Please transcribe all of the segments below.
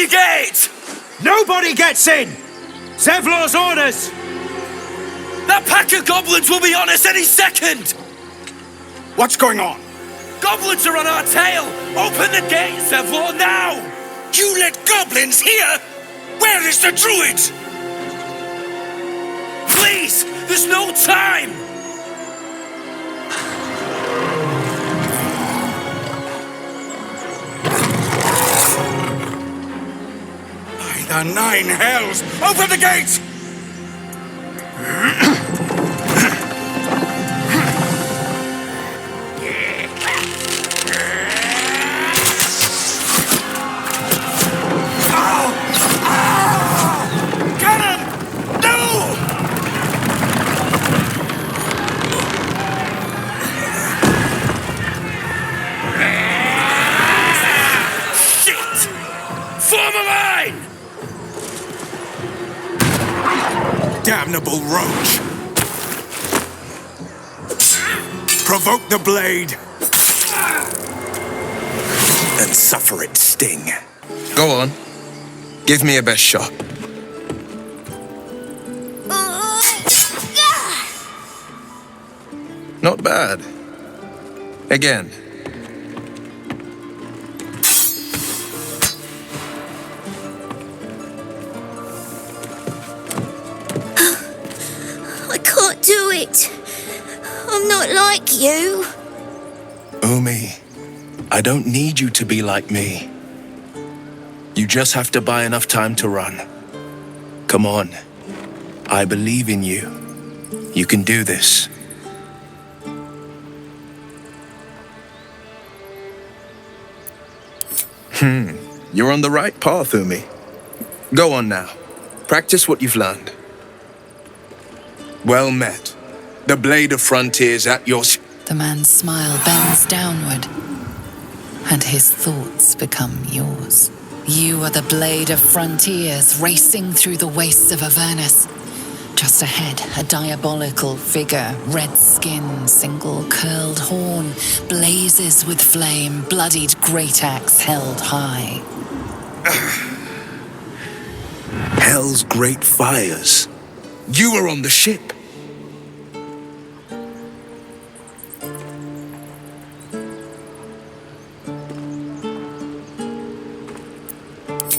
gate! Nobody gets in! Zevlor's orders! That pack of goblins will be on us any second! What's going on? Goblins are on our tail! Open the gate, Zevlor, now! You let goblins here? Where is the druid? Please! There's no time! By the 9 hells! Open the gate! Damnable roach! Provoke the blade and suffer its sting. Go on. Give me a best shot. Not bad. Again. Do it. I'm not like you. Umi, I don't need you to be like me. You just have to buy enough time to run. Come on. I believe in you. You can do this. You're on the right path, Umi. Go on now. Practice what you've learned. Well met. The blade of frontiers at your... The man's smile bends downward, and his thoughts become yours. You are the blade of frontiers racing through the wastes of Avernus. Just ahead, a diabolical figure, red skin, single curled horn, blazes with flame, bloodied great axe held high. Hell's great fires. You were on the ship.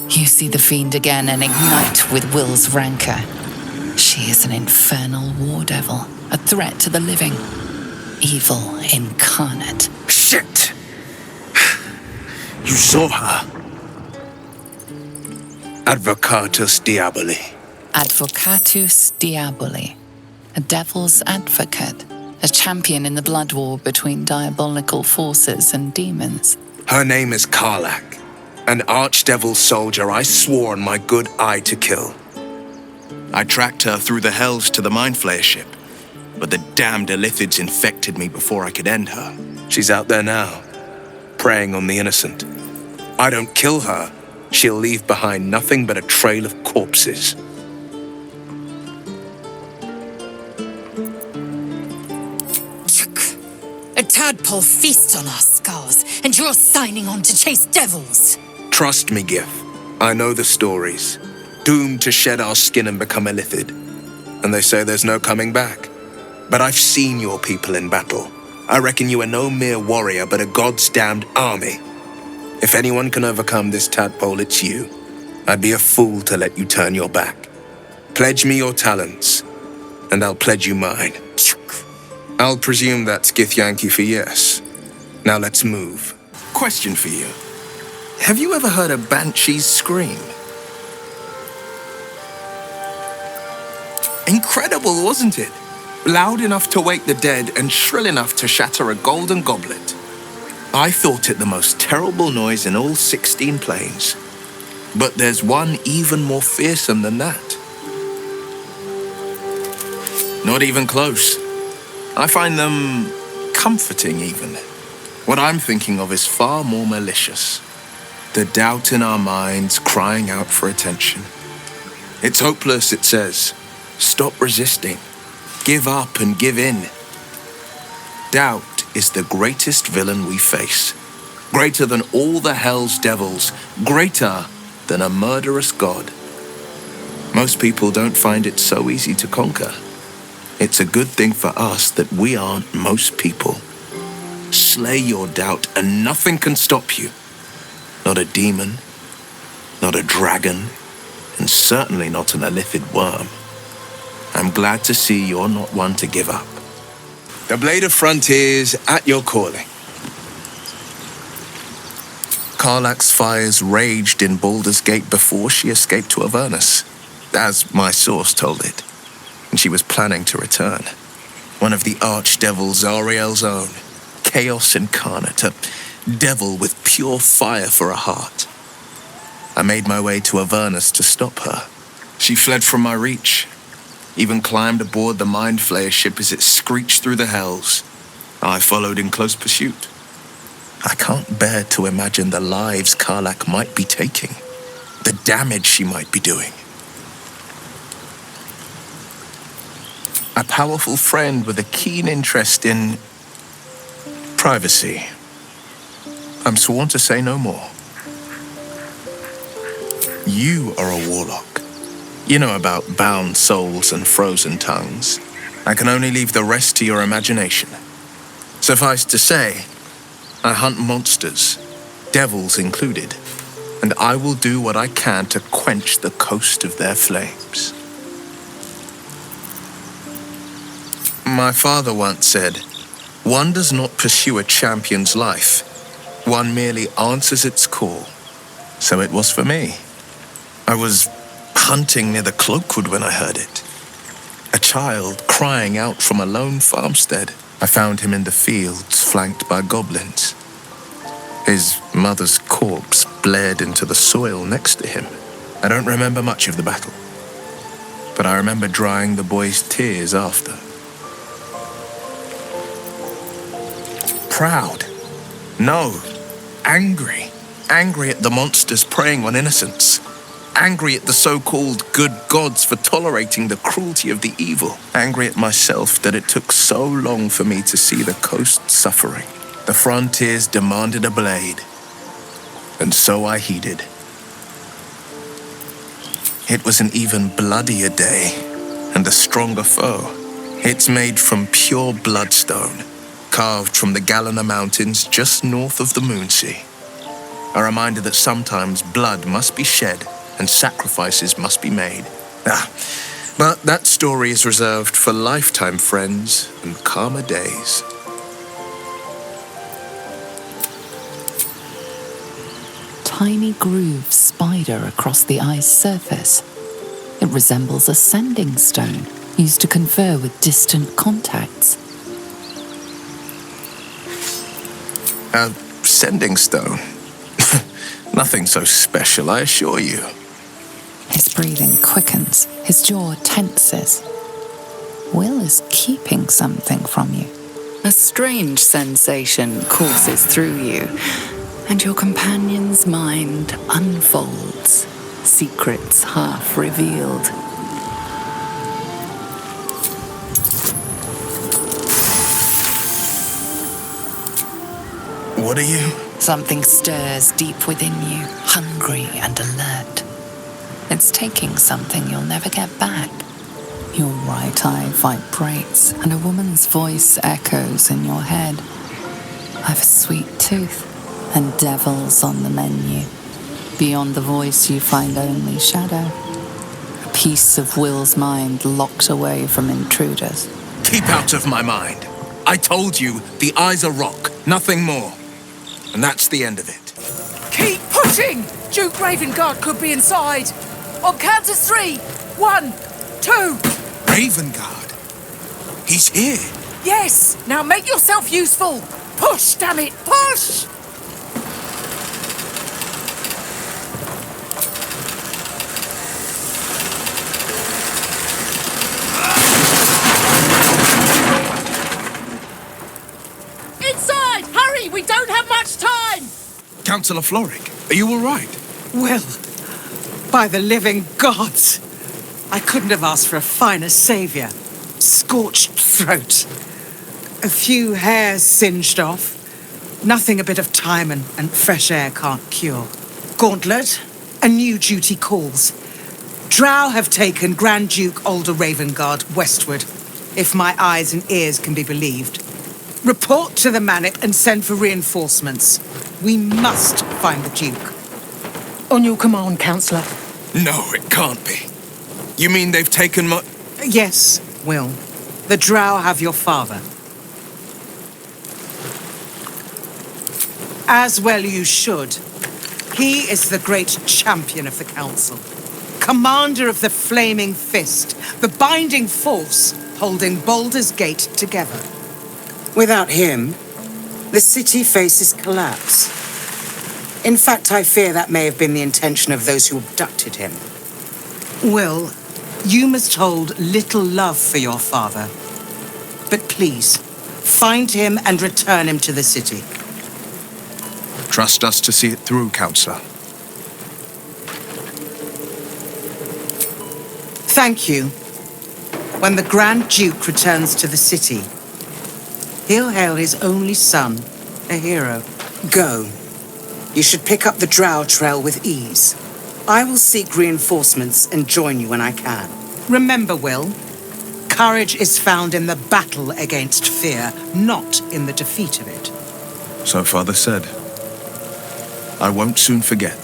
You see the fiend again and ignite with Wyll's rancor. She is an infernal war devil, a threat to the living. Evil incarnate. Shit! You saw her. Advocatus Diaboli. Advocatus Diaboli. A devil's advocate. A champion in the blood war between diabolical forces and demons. Her name is Karlach. An archdevil soldier I swore on my good eye to kill. I tracked her through the hells to the Mindflayer ship, but the damned Illithids infected me before I could end her. She's out there now, preying on the innocent. I don't kill her, she'll leave behind nothing but a trail of corpses. A tadpole feasts on our skulls, and you're signing on to chase devils. Trust me, Gif. I know the stories. Doomed to shed our skin and become Illithid. And they say there's no coming back. But I've seen your people in battle. I reckon you are no mere warrior, but a god's damned army. If anyone can overcome this tadpole, it's you. I'd be a fool to let you turn your back. Pledge me your talents, and I'll pledge you mine. I'll presume that's Githyanki for yes. Now let's move. Question for you. Have you ever heard a banshee's scream? Incredible, wasn't it? Loud enough to wake the dead and shrill enough to shatter a golden goblet. I thought it the most terrible noise in all 16 planes. But there's one even more fearsome than that. Not even close. I find them comforting, even. What I'm thinking of is far more malicious. The doubt in our minds crying out for attention. It's hopeless, it says. Stop resisting. Give up and give in. Doubt is the greatest villain we face. Greater than all the hell's devils. Greater than a murderous god. Most people don't find it so easy to conquer. It's a good thing for us that we aren't most people. Slay your doubt and nothing can stop you. Not a demon, not a dragon, and certainly not an illithid worm. I'm glad to see you're not one to give up. The Blade of Frontiers at your calling. Karlach's fires raged in Baldursgate before she escaped to Avernus, as my source told it, and she was planning to return. One of the archdevils Ariel's own, chaos incarnate, a devil with pure fire for a heart. I made my way to Avernus to stop her. She fled from my reach, even climbed aboard the Mind Flayer ship as it screeched through the hells. I followed in close pursuit. I can't bear to imagine the lives Karlach might be taking, the damage she might be doing. A powerful friend with a keen interest in privacy. I'm sworn to say no more. You are a warlock. You know about bound souls and frozen tongues. I can only leave the rest to your imagination. Suffice to say, I hunt monsters, devils included, and I will do what I can to quench the coast of their flames. My father once said, one does not pursue a champion's life. One merely answers its call. So it was for me. I was hunting near the Cloakwood when I heard it. A child crying out from a lone farmstead. I found him in the fields, flanked by goblins. His mother's corpse blared into the soil next to him. I don't remember much of the battle, but I remember drying the boy's tears after. Proud. No. Angry. Angry at the monsters preying on innocents. Angry at the so-called good gods for tolerating the cruelty of the evil. Angry at myself that it took so long for me to see the coast suffering. The frontiers demanded a blade, and so I heeded. It was an even bloodier day, and a stronger foe. It's made from pure bloodstone, carved from the Galena Mountains just north of the Moonsea. A reminder that sometimes blood must be shed and sacrifices must be made. But that story is reserved for lifetime friends and calmer days. Tiny grooves spider across the eye's surface. It resembles a sending stone used to confer with distant contacts. A sending stone? Nothing so special, I assure you. His breathing quickens, his jaw tenses. Wyll is keeping something from you. A strange sensation courses through you, and your companion's mind unfolds, secrets half revealed. What are you? Something stirs deep within you, hungry and alert. It's taking something you'll never get back. Your right eye vibrates, and a woman's voice echoes in your head. I've a sweet tooth, and devils on the menu. Beyond the voice, you find only shadow. A piece of Wyll's mind locked away from intruders. Keep out of my mind. I told you, the eyes are rock, nothing more. And that's the end of it. Keep pushing! Duke Ravengard could be inside. On count of 3. 1, 2. Ravengard? He's here. Yes! Now make yourself useful! Push, damn it! Push! Inside! Hurry! We don't have much time! Councillor Floric, are you all right? Wyll, by the living gods, I couldn't have asked for a finer saviour. Scorched throat, a few hairs singed off, nothing a bit of time and fresh air can't cure. Gauntlet, A new duty calls. Drow have taken Grand Duke Alder Ravengard westward, if my eyes and ears can be believed. Report to the Manor and send for reinforcements. We must find the Duke. On your command, Councillor. No, it can't be. You mean they've taken my... Yes, Wyll. The Drow have your father. As well you should. He is the great champion of the Council. Commander of the Flaming Fist, the binding force holding Baldursgate together. Without him, the city faces collapse. In fact, I fear that may have been the intention of those who abducted him. Wyll, you must hold little love for your father. But please, find him and return him to the city. Trust us to see it through, Councillor. Thank you. When the Grand Duke returns to the city, he'll hail his only son, a hero. Go. You should pick up the Drow trail with ease. I will seek reinforcements and join you when I can. Remember, Wyll, courage is found in the battle against fear, not in the defeat of it. So Father said. I won't soon forget.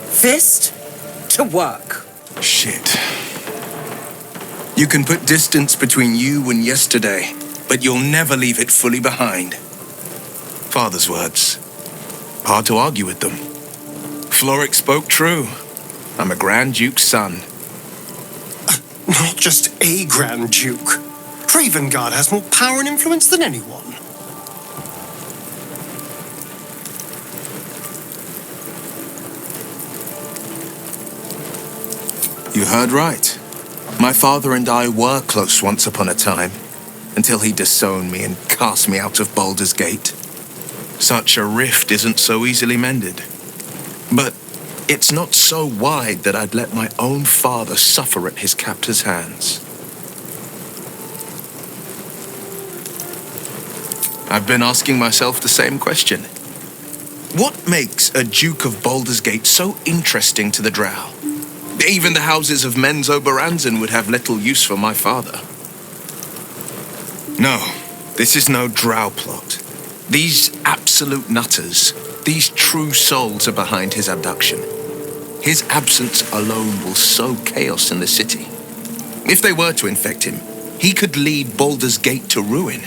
Fist to work. Shit. You can put distance between you and yesterday, but you'll never leave it fully behind. Father's words. Hard to argue with them. Floric spoke true. I'm a Grand Duke's son. Not just a Grand Duke. Ravengard has more power and influence than anyone. You heard right. My father and I were close once upon a time, until he disowned me and cast me out of Baldursgate. Such a rift isn't so easily mended. But it's not so wide that I'd let my own father suffer at his captor's hands. I've been asking myself the same question. What makes a Duke of Baldursgate so interesting to the Drow? Even the houses of Menzo Baranzan would have little use for my father. No, this is no Drow plot. These absolute nutters, these true souls are behind his abduction. His absence alone will sow chaos in the city. If they were to infect him, he could lead Baldursgate to ruin.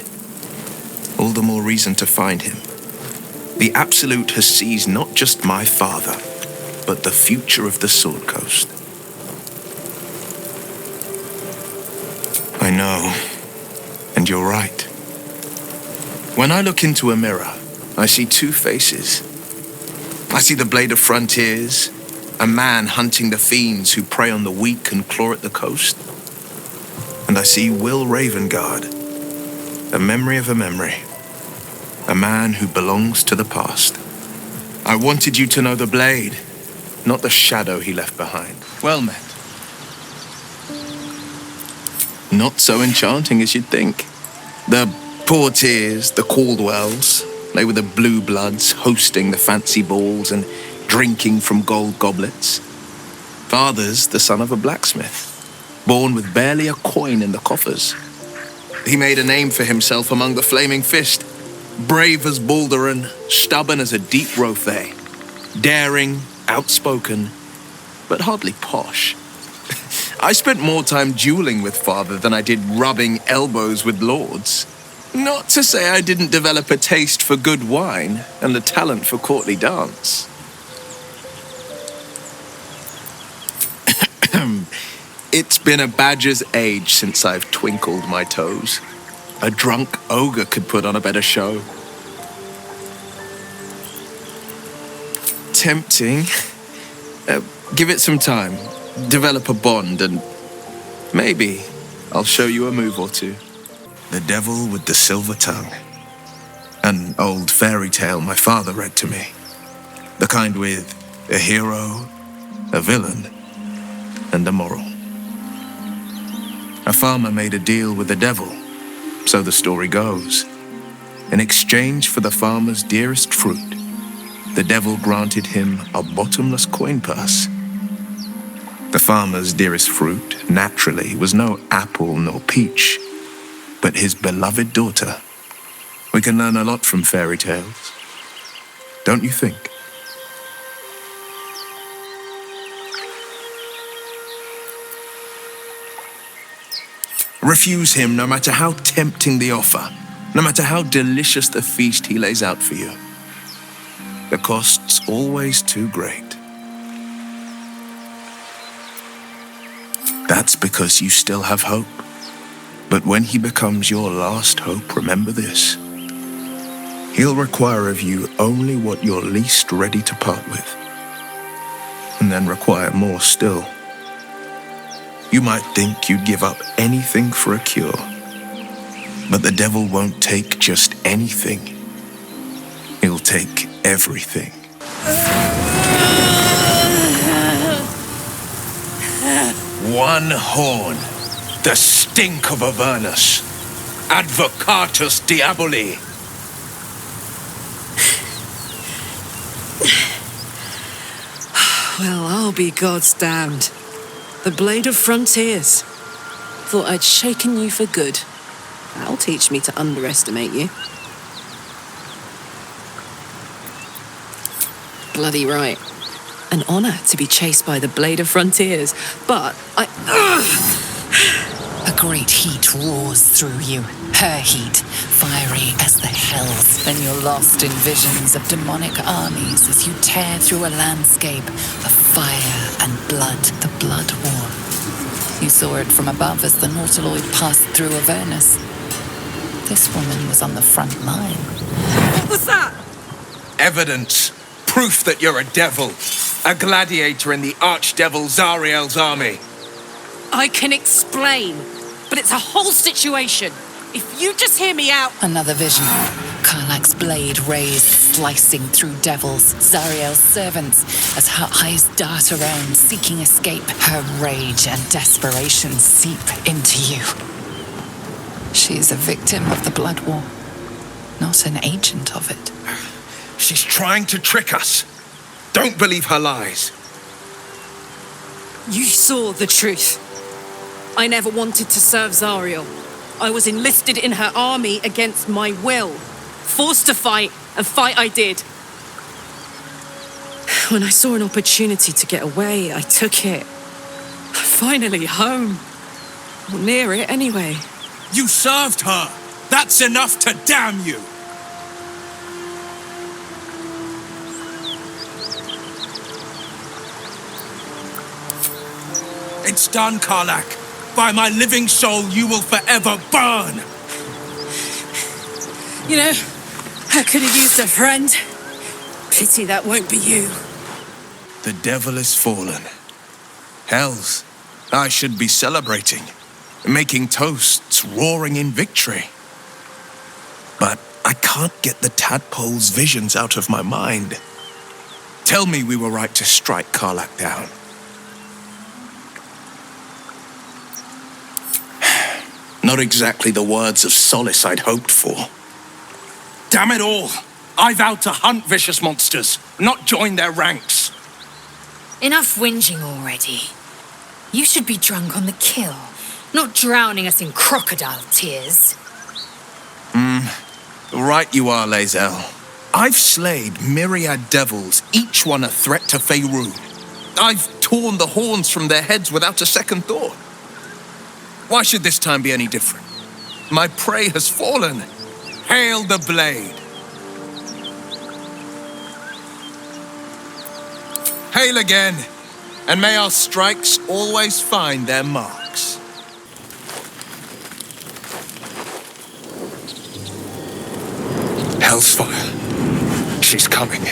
All the more reason to find him. The Absolute has seized not just my father, but the future of the Sword Coast. I know, and you're right. When I look into a mirror, I see two faces. I see the Blade of Frontiers, a man hunting the fiends who prey on the weak and claw at the coast. And I see Wyll Ravengard, a memory of a memory, a man who belongs to the past. I wanted you to know the Blade, not the shadow he left behind. Well met. Not so enchanting as you'd think. The Portiers, the Caldwells, they were the blue bloods hosting the fancy balls and drinking from gold goblets. Father's the son of a blacksmith, born with barely a coin in the coffers. He made a name for himself among the Flaming Fist, brave as Balduran, stubborn as a deep Rothay, daring, outspoken, but hardly posh. I spent more time dueling with Father than I did rubbing elbows with lords. Not to say I didn't develop a taste for good wine and a talent for courtly dance. It's been a badger's age since I've twinkled my toes. A drunk ogre could put on a better show. Tempting. Give it some time. Develop a bond and maybe I'll show you a move or two. The Devil with the Silver Tongue. An old fairy tale my father read to me. The kind with a hero, a villain, and a moral. A farmer made a deal with the devil, so the story goes, in exchange for the farmer's dearest fruit, the devil granted him a bottomless coin purse. The farmer's dearest fruit, naturally, was no apple nor peach, but his beloved daughter. We can learn a lot from fairy tales, don't you think? Refuse him no matter how tempting the offer, no matter how delicious the feast he lays out for you. The cost's always too great. That's because you still have hope. But when he becomes your last hope, remember this. He'll require of you only what you're least ready to part with, and then require more still. You might think you'd give up anything for a cure, but the devil won't take just anything. He'll take everything. One horn, the stink of Avernus, advocatus diaboli. Well, I'll be God's damned. The Blade of Frontiers. Thought I'd shaken you for good. That'll teach me to underestimate you. Bloody right. An honor to be chased by the Blade of Frontiers, but A great heat roars through you, her heat, fiery as the hells. Then you're lost in visions of demonic armies as you tear through a landscape of fire and blood, the Blood War. You saw it from above as the Nautiloid passed through Avernus. This woman was on the front line. what was that? Evidence, proof that you're a devil, a gladiator in the archdevil Zariel's army. I can explain, but it's a whole situation. If you just hear me out... Another vision. Karlach's blade raised, slicing through devils, Zariel's servants, as her eyes dart around, seeking escape. Her rage and desperation seep into you. She is a victim of the Blood War, not an agent of it. She's trying to trick us. Don't believe her lies. You saw the truth. I never wanted to serve Zariel. I was enlisted in her army against my will. Forced to fight, and fight I did. When I saw an opportunity to get away, I took it. Finally home. Or near it, anyway. You served her! That's enough to damn you! It's done, Karlach. By my living soul, you will forever burn! You know, I could have used a friend. Pity that won't be you. The devil is fallen. Hells, I should be celebrating, making toasts, roaring in victory. But I can't get the tadpole's visions out of my mind. Tell me we were right to strike Karlach down. Not exactly the words of solace I'd hoped for. Damn it all! I vowed to hunt vicious monsters, not join their ranks. Enough whinging already. You should be drunk on the kill, not drowning us in crocodile tears. Right you are, Lae'zel. I've slayed myriad devils, each one a threat to Faerun. I've torn the horns from their heads without a second thought. Why should this time be any different? My prey has fallen. Hail the blade. Hail again, and may our strikes always find their marks. Hell's fire. She's coming.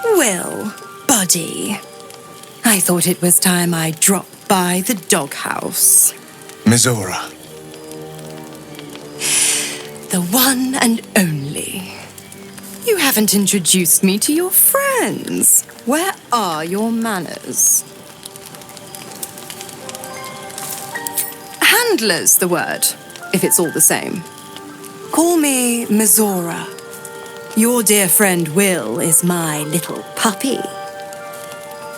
Well, buddy, I thought it was time I dropped by the doghouse. Mizora. The one and only. You haven't introduced me to your friends. Where are your manners? Handler's the word, if it's all the same. Call me Mizora. Your dear friend Wyll is my little puppy.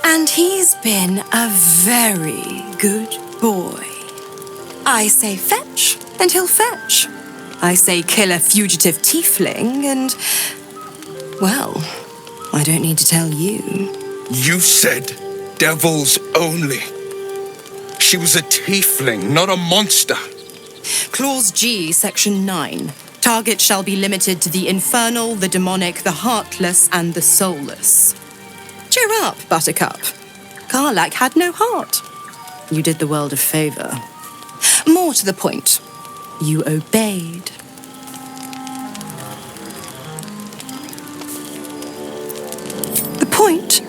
And he's been a very good boy. I say fetch, and he'll fetch. I say kill a fugitive tiefling, and... well, I don't need to tell you. You said devils only. She was a tiefling, not a monster. Clause G, Section 9. Target shall be limited to the infernal, the demonic, the heartless, and the soulless. Cheer up, Buttercup. Karlach had no heart. You did the world a favor. More to the point, you obeyed. The point?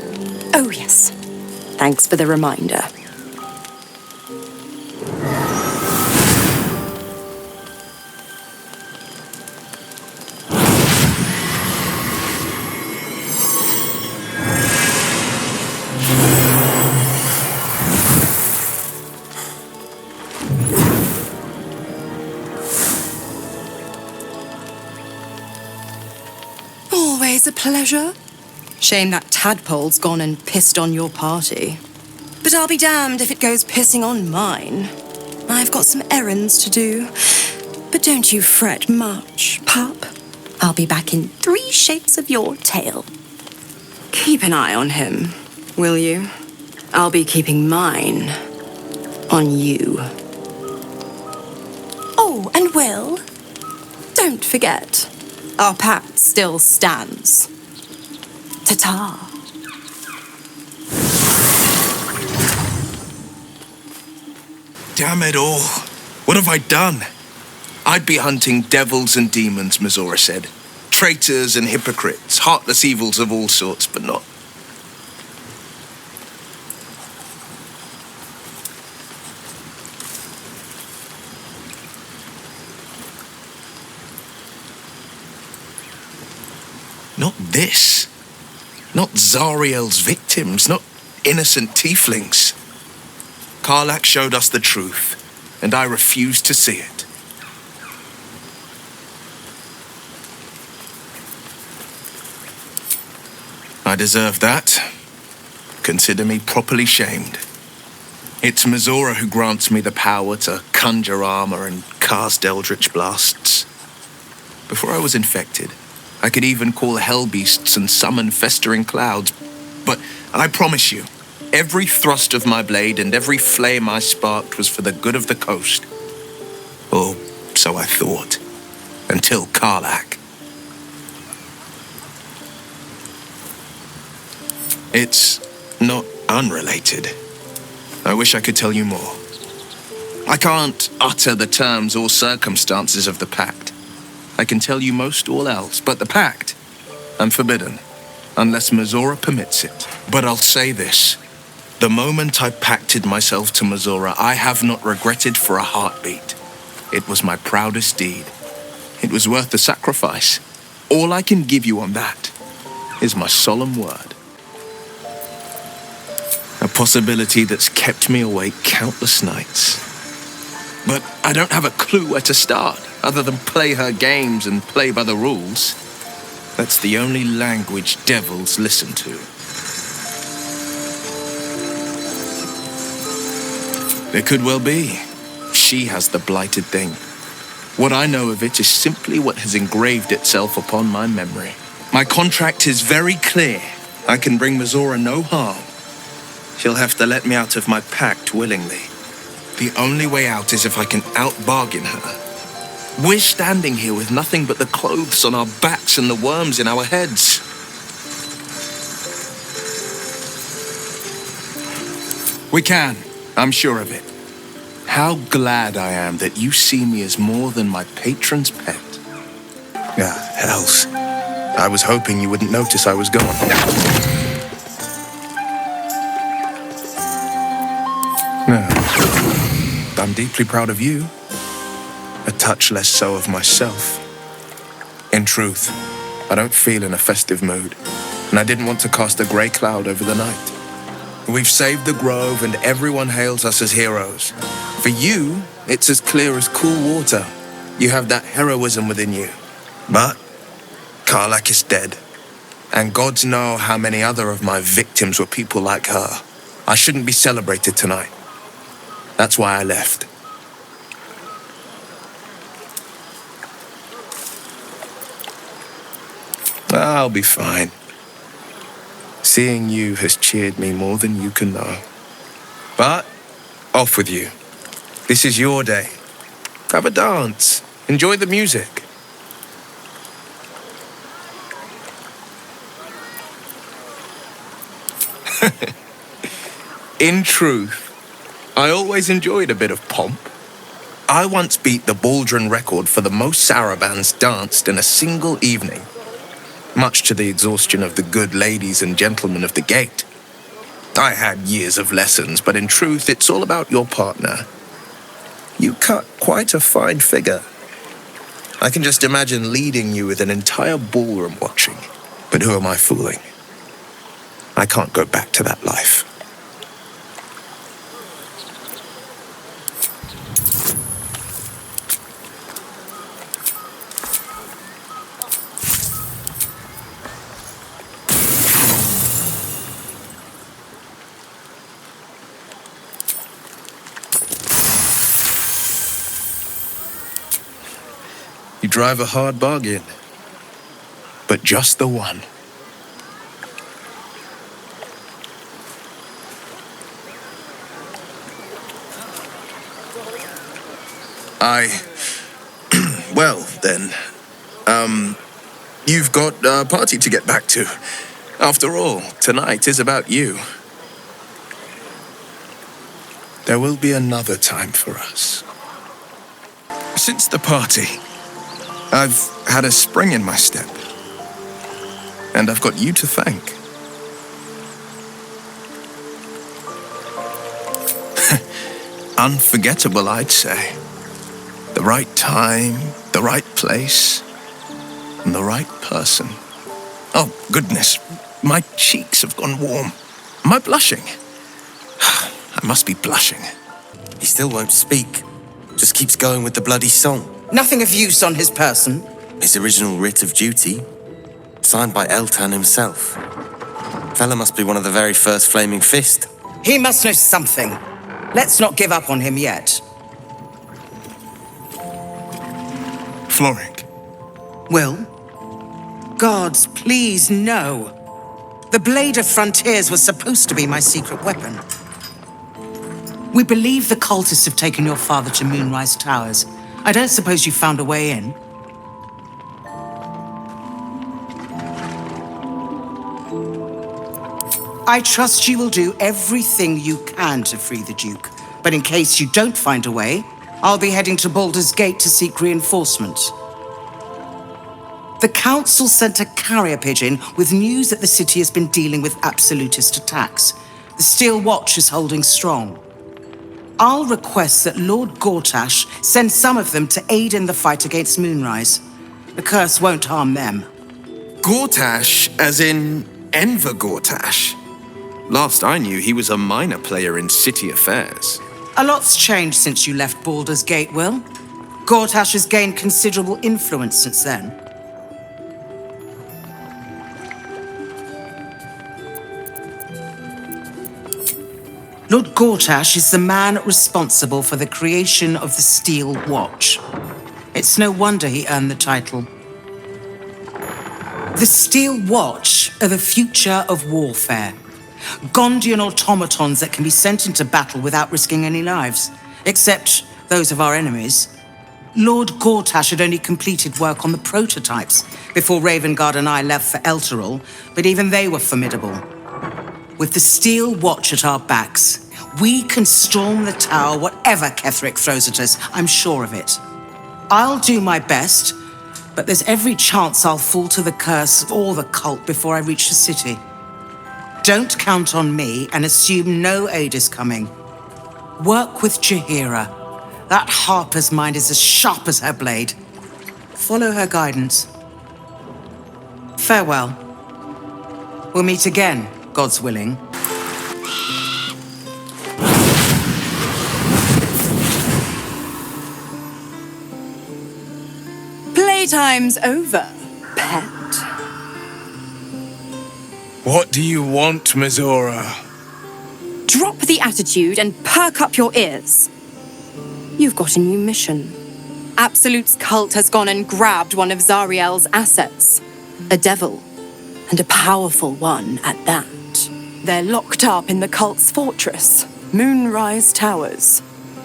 Oh, yes. Thanks for the reminder. Always a pleasure. Shame that tadpole's gone and pissed on your party. But I'll be damned if it goes pissing on mine. I've got some errands to do. But don't you fret much, pup. I'll be back in 3 shakes of your tail. Keep an eye on him, will you? I'll be keeping mine on you. Oh, and Wyll, don't forget, our pact still stands. Ta-ta. Damn it all. What have I done? I'd be hunting devils and demons, Mizora said. Traitors and hypocrites, heartless evils of all sorts, but not... not this. Not Zariel's victims, not innocent tieflings. Karlach showed us the truth, and I refuse to see it. I deserve that. Consider me properly shamed. It's Mizora who grants me the power to conjure armor and cast eldritch blasts. Before I was infected, I could even call hell beasts and summon festering clouds. But I promise you, every thrust of my blade and every flame I sparked was for the good of the coast. Or so I thought. Until Karlach. It's not unrelated. I wish I could tell you more. I can't utter the terms or circumstances of the pact. I can tell you most all else, but the pact, I'm forbidden, unless Mizora permits it. But I'll say this. The moment I pacted myself to Mizora, I have not regretted for a heartbeat. It was my proudest deed. It was worth the sacrifice. All I can give you on that is my solemn word. A possibility that's kept me awake countless nights. But I don't have a clue where to start, other than play her games and play by the rules. That's the only language devils listen to. It could well be. She has the blighted thing. What I know of it is simply what has engraved itself upon my memory. My contract is very clear. I can bring Mizora no harm. She'll have to let me out of my pact willingly. The only way out is if I can out-bargain her. We're standing here with nothing but the clothes on our backs and the worms in our heads. We can, I'm sure of it. How glad I am that you see me as more than my patron's pet. Ah, hells. I was hoping you wouldn't notice I was gone. No. I'm deeply proud of you. A touch less so of myself. In truth, I don't feel in a festive mood, and I didn't want to cast a grey cloud over the night. We've saved the grove, and everyone hails us as heroes. For you, It's as clear as cool water. You have that heroism within you. But Karlach is dead. And gods know how many other of my victims were people like her. I shouldn't be celebrated tonight. That's why I left. I'll be fine. Seeing you has cheered me more than you can know. But off with you. This is your day. Have a dance. Enjoy the music. In truth, I always enjoyed a bit of pomp. I once beat the Baldron record for the most sarabands danced in a single evening, much to the exhaustion of the good ladies and gentlemen of the gate. I had years of lessons, but in truth, it's all about your partner. You cut quite a fine figure. I can just imagine leading you with an entire ballroom watching. But who am I fooling? I can't go back to that life. You drive a hard bargain, but just the one. Well, then, you've got a party to get back to. After all, tonight is about you. There will be another time for us. Since the party, I've had a spring in my step. And I've got you to thank. Unforgettable, I'd say. The right time, the right place, and the right person. Oh, goodness, my cheeks have gone warm. Am I blushing? I must be blushing. He still won't speak. Just keeps going with the bloody song. Nothing of use on his person. His original writ of duty, signed by Eltan himself. Fella must be one of the very first Flaming Fist. He must know something. Let's not give up on him yet. Floric. Wyll? Gods, please, no. The Blade of Frontiers was supposed to be my secret weapon. We believe the cultists have taken your father to Moonrise Towers. I don't suppose you found a way in? I trust you will do everything you can to free the Duke. But in case you don't find a way, I'll be heading to Baldursgate to seek reinforcements. The Council sent a carrier pigeon with news that the city has been dealing with absolutist attacks. The Steel Watch is holding strong. I'll request that Lord Gortash send some of them to aid in the fight against Moonrise. The curse won't harm them. Gortash, as in Enver Gortash. Last I knew, he was a minor player in city affairs. A lot's changed since you left Baldursgate, Wyll. Gortash has gained considerable influence since then. Lord Gortash is the man responsible for the creation of the Steel Watch. It's no wonder he earned the title. The Steel Watch are the future of warfare. Gondian automatons that can be sent into battle without risking any lives, except those of our enemies. Lord Gortash had only completed work on the prototypes before Ravengard and I left for Elturel, but even they were formidable. With the Steel Watch at our backs, we can storm the tower whatever Ketheric throws at us, I'm sure of it. I'll do my best, but there's every chance I'll fall to the curse or the cult before I reach the city. Don't count on me and assume no aid is coming. Work with Jaheira. That harper's mind is as sharp as her blade. Follow her guidance. Farewell. We'll meet again, God's willing. playtime's over, pet. What do you want, Mizora? Drop the attitude and perk up your ears. You've got a new mission. Absolute's cult has gone and grabbed one of Zariel's assets. A devil, and a powerful one at that. They're locked up in the cult's fortress, Moonrise Towers,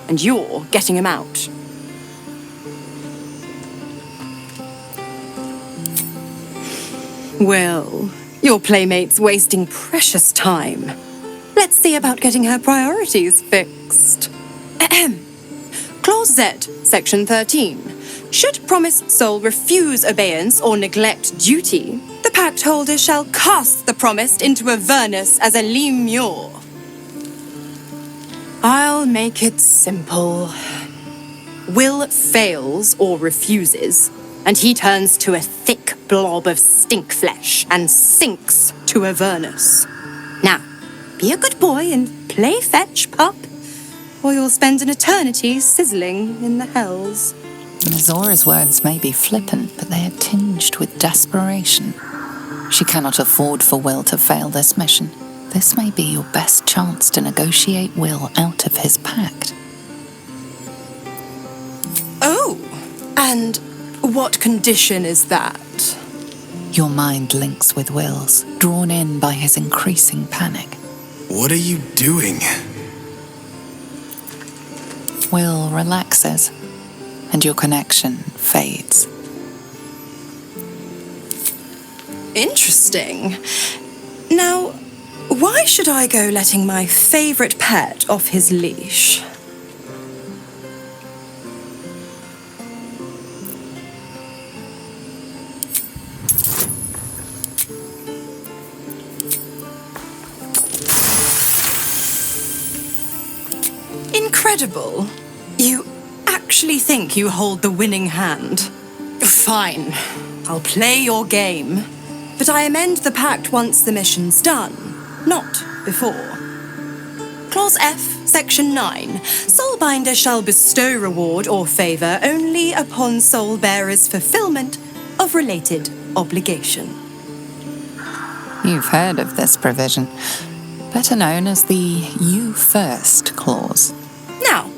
and you're getting him out. Well, your playmate's wasting precious time. Let's see about getting her priorities fixed. Clause Z, Section 13. Should promised soul refuse obeyance or neglect duty, the pact holder shall cast the promised into Avernus as a lemure. I'll make it simple. Wyll fails or refuses, and he turns to a thick blob of stink flesh and sinks to Avernus. Now, be a good boy and play fetch, pup, or you'll spend an eternity sizzling in the hells. Mizora's words may be flippant, but they are tinged with desperation. She cannot afford for Wyll to fail this mission. This may be your best chance to negotiate Wyll out of his pact. Oh, and what condition is that? Your mind links with Wyll's, drawn in by his increasing panic. What are you doing? Wyll relaxes, and your connection fades. Interesting. Now, why should I go letting my favorite pet off his leash? Incredible. You actually think you hold the winning hand? Fine. I'll play your game. But I amend the pact once the mission's done, not before. Clause F, Section 9. Soulbinder shall bestow reward or favour only upon soul bearer's fulfilment of related obligation. You've heard of this provision, better known as the You First clause. Now,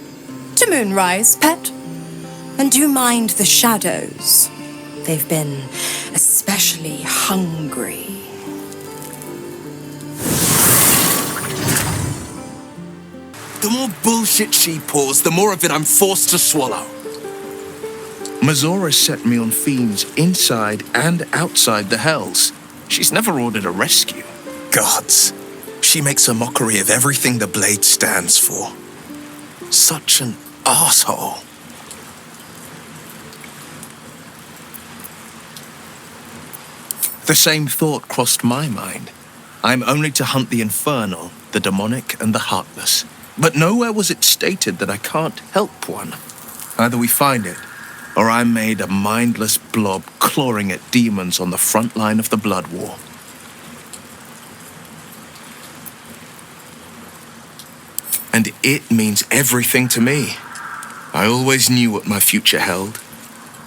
to Moonrise, pet. And do mind the shadows. They've been especially hungry. The more bullshit she pours, the more of it I'm forced to swallow. Mizora set me on fiends inside and outside the hells. She's never ordered a rescue. Gods, she makes a mockery of everything the blade stands for. Such an asshole. The same thought crossed my mind. I'm only to hunt the infernal, the demonic, and the heartless. But nowhere was it stated that I can't help one. Either we find it, or I'm made a mindless blob clawing at demons on the front line of the blood war. And it means everything to me. I always knew what my future held,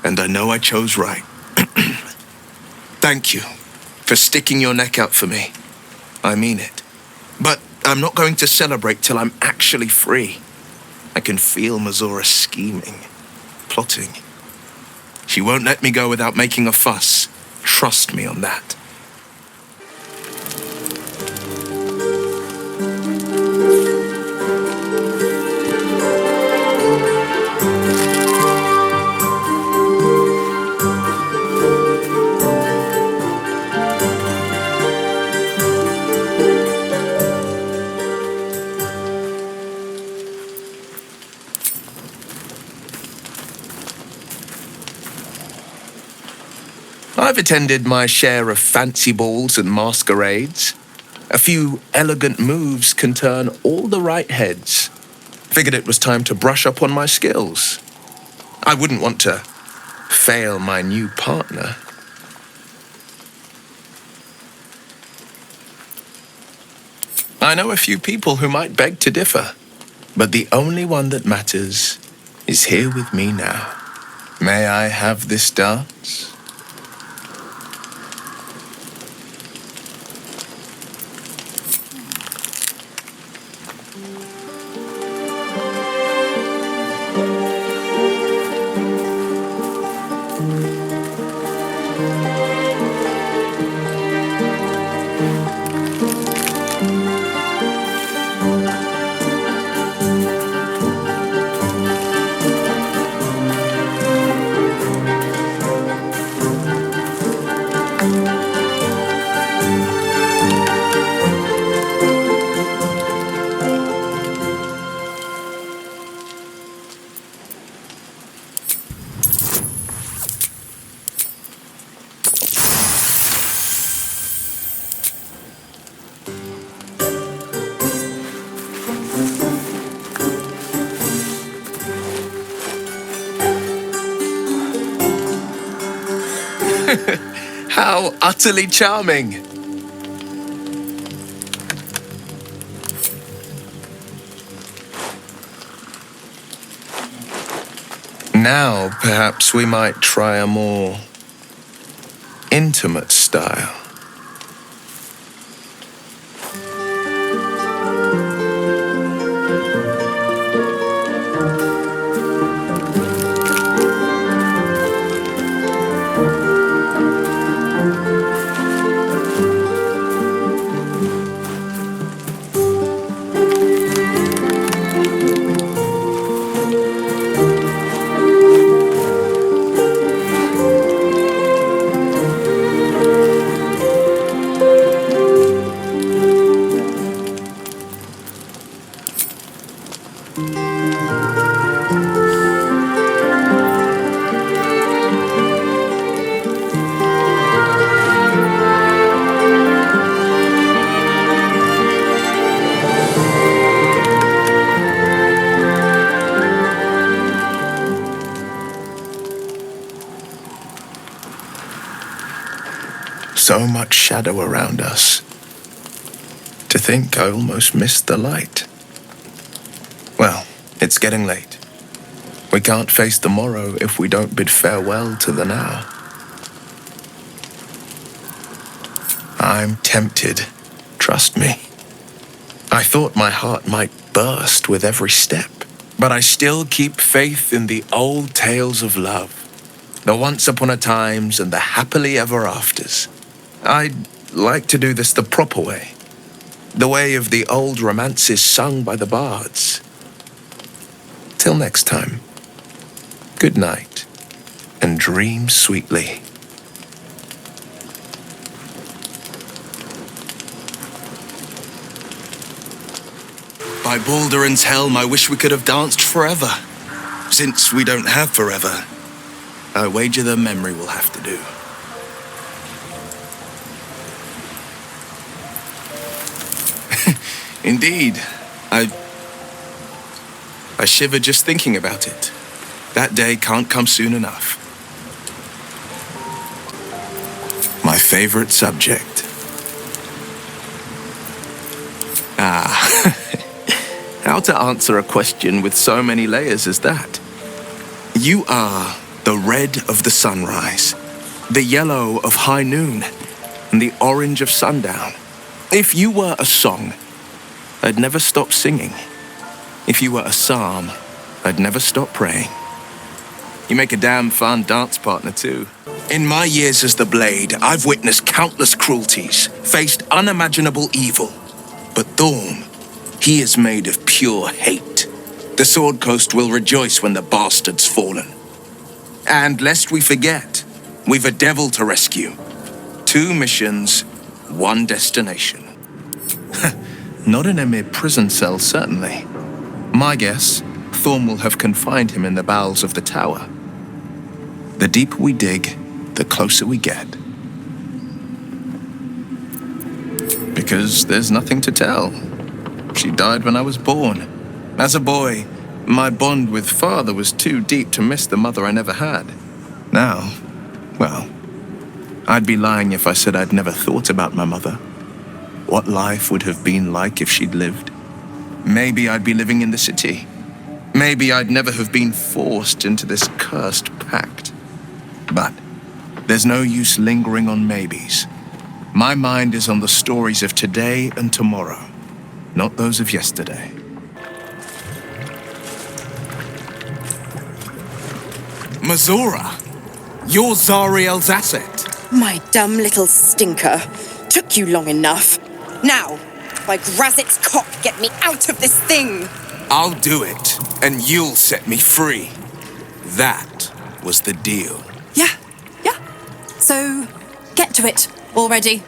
and I know I chose right. Thank you for sticking your neck out for me. I mean it. But I'm not going to celebrate till I'm actually free. I can feel Mizora scheming, plotting. She won't let me go without making a fuss. Trust me on that. I've attended my share of fancy balls and masquerades. A few elegant moves can turn all the right heads. Figured it was time to brush up on my skills. I wouldn't want to fail my new partner. I know a few people who might beg to differ, but the only one that matters is here with me now. May I have this dance? How utterly charming! Now, perhaps we might try a more intimate style. So much shadow around us. To think I almost missed the light. Well, it's getting late. We can't face the morrow if we don't bid farewell to the now. I'm tempted, trust me. I thought my heart might burst with every step, but I still keep faith in the old tales of love, the once upon a times and the happily ever afters. I'd like to do this the proper way, the way of the old romances sung by the bards. Till next time, good night, and dream sweetly. By Balduran's helm, I wish we could have danced forever. Since we don't have forever, I wager the memory will have to do. Indeed, I shiver just thinking about it. That day can't come soon enough. My favorite subject. How to answer a question with so many layers as that? You are the red of the sunrise, the yellow of high noon, and the orange of sundown. If you were a song, I'd never stop singing. If you were a psalm, I'd never stop praying. You make a damn fun dance partner, too. In my years as the Blade, I've witnessed countless cruelties, faced unimaginable evil. But Thorn, he is made of pure hate. The Sword Coast will rejoice when the bastard's fallen. And lest we forget, we've a devil to rescue. 2 missions, 1 destination. Not in a mere prison cell, certainly. My guess, Thorn will have confined him in the bowels of the tower. The deeper we dig, the closer we get. Because there's nothing to tell. She died when I was born. As a boy, my bond with father was too deep to miss the mother I never had. Now, well, I'd be lying if I said I'd never thought about my mother. What life would have been like if she'd lived. Maybe I'd be living in the city, Maybe I'd never have been forced into this cursed pact. But there's no use lingering on maybes. My mind is on the stories of today and tomorrow, not those of yesterday. Mazora, you're Zariel's asset. My dumb little stinker. Took you long enough. Now, by Grazit's cock, get me out of this thing! I'll do it, and you'll set me free. That was the deal. Yeah. So, get to it already.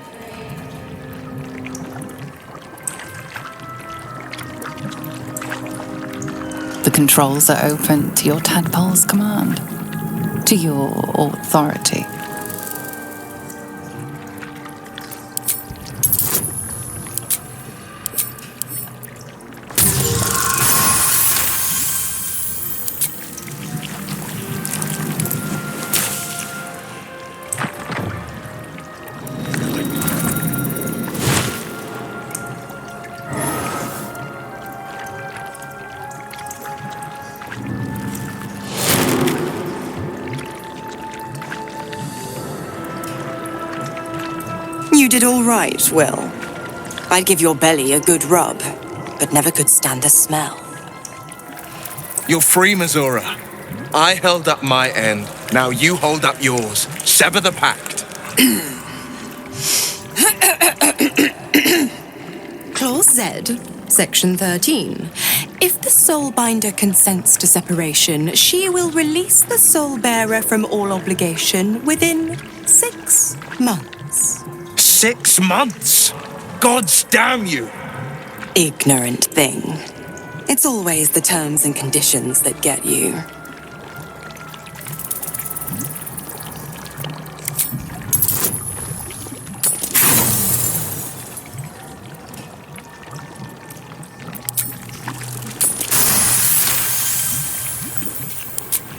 The controls are open to your tadpole's command, to your authority. You did all right, Wyll. I'd give your belly a good rub, but never could stand the smell. You're free, Mazora. I held up my end. Now you hold up yours. Sever the pact. Clause Z, Section 13. If the soulbinder consents to separation, she will release the soul bearer from all obligation within 6 months. 6 months? Gods damn you! Ignorant thing. It's always the terms and conditions that get you.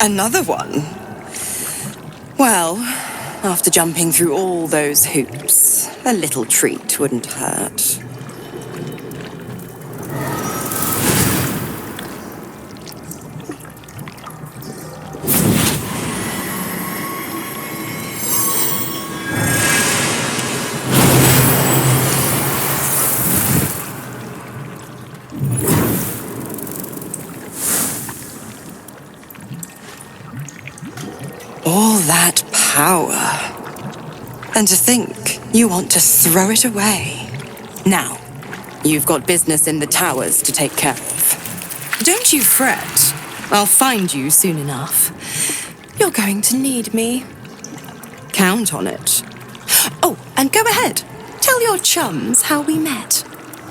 Another one? Well, after jumping through all those hoops, a little treat wouldn't hurt. All that power. And to think you want to throw it away. Now, you've got business in the towers to take care of. Don't you fret. I'll find you soon enough. You're going to need me. Count on it. Oh, and go ahead. Tell your chums how we met.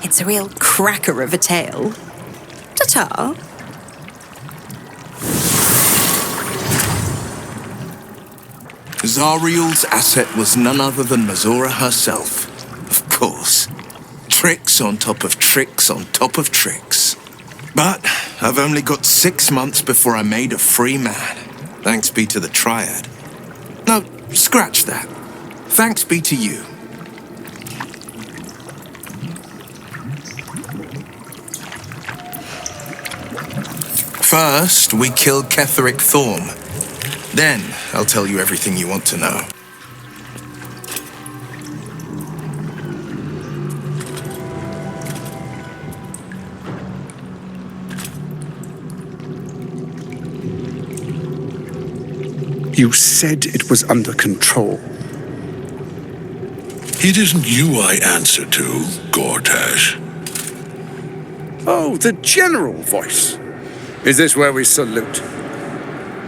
It's a real cracker of a tale. Ta-ta. Zariel's asset was none other than Mazora herself. Of course. Tricks on top of tricks on top of tricks. But I've only got 6 months before I'm made a free man. Thanks be to the Triad. No, scratch that. Thanks be to you. First, we killed Ketheric Thorm. Then, I'll tell you everything you want to know. You said it was under control. It isn't you I answer to, Gortash. Oh, the general voice. Is this where we salute?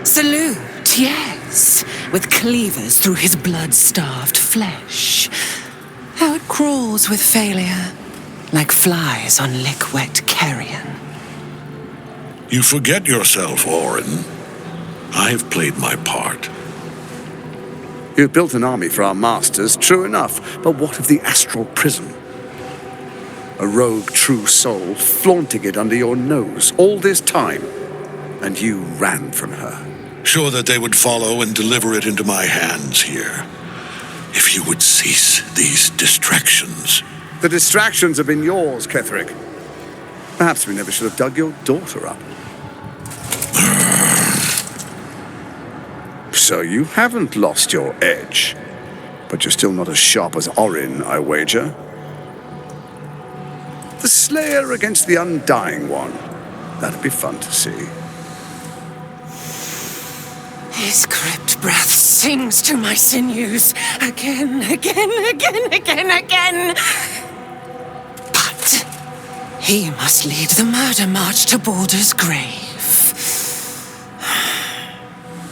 Salute, yes, with cleavers through his blood-starved flesh. How it crawls with failure, like flies on lick-wet carrion. You forget yourself, Orin. I've played my part. You've built an army for our masters, true enough, but what of the astral prison? A rogue true soul flaunting it under your nose all this time, and you ran from her. Sure that they would follow and deliver it into my hands here. If you would cease these distractions. The distractions have been yours, Ketheric. Perhaps we never should have dug your daughter up. So you haven't lost your edge, but you're still not as sharp as Orin, I wager. The Slayer against the Undying One. That'd be fun to see. His crypt breath sings to my sinews again, again. But he must lead the murder march to Baldur's grave.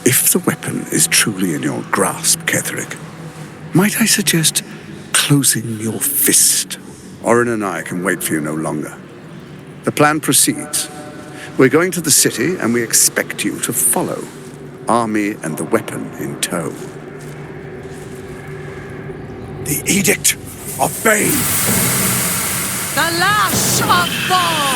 If the weapon is truly in your grasp, Ketherick, might I suggest closing your fist? Orin and I can wait for you no longer. The plan proceeds. We're going to the city, and we expect you to follow. Army and the weapon in tow. The Edict of Bane! The lash of Baal!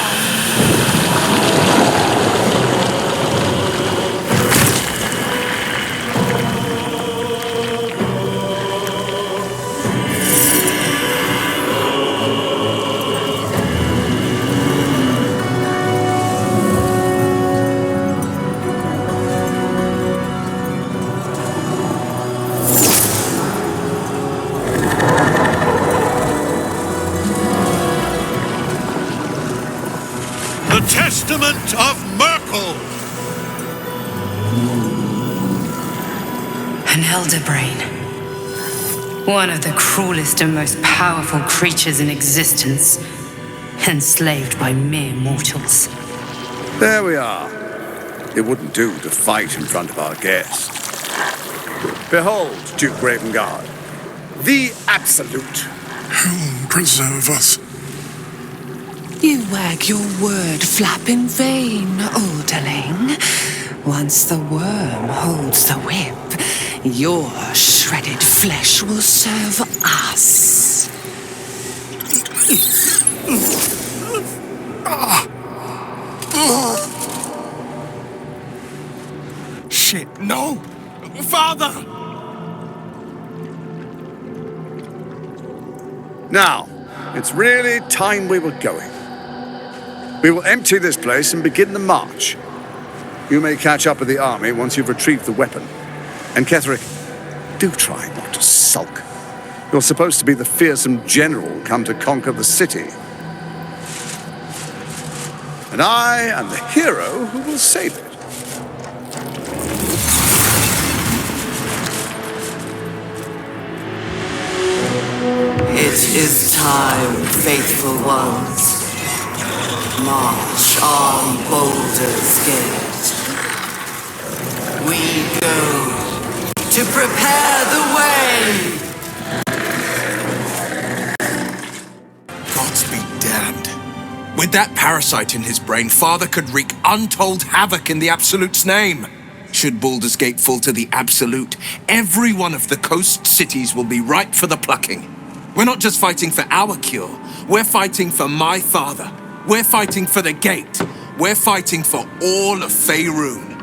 Testament of Merkel! An elder brain. One of the cruelest and most powerful creatures in existence. Enslaved by mere mortals. There we are. It wouldn't do to fight in front of our guest. Behold, Duke Ravengard, the Absolute. Whom preserve us? You wag your word flap in vain, Alderling. Once the worm holds the whip, your shredded flesh will serve us. Shit, no! Father! Now, it's really time we were going. We will empty this place and begin the march. You may catch up with the army once you've retrieved the weapon. And Ketherick, do try not to sulk. You're supposed to be the fearsome general come to conquer the city. And I am the hero who will save it. It is time, faithful ones. March on Baldur's Gate. We go to prepare the way. Gods be damned. With that parasite in his brain, Father could wreak untold havoc in the Absolute's name. Should Baldur's Gate fall to the Absolute, every one of the coast cities will be ripe for the plucking. We're not just fighting for our cure, we're fighting for my father. We're fighting for the gate. We're fighting for all of Faerun.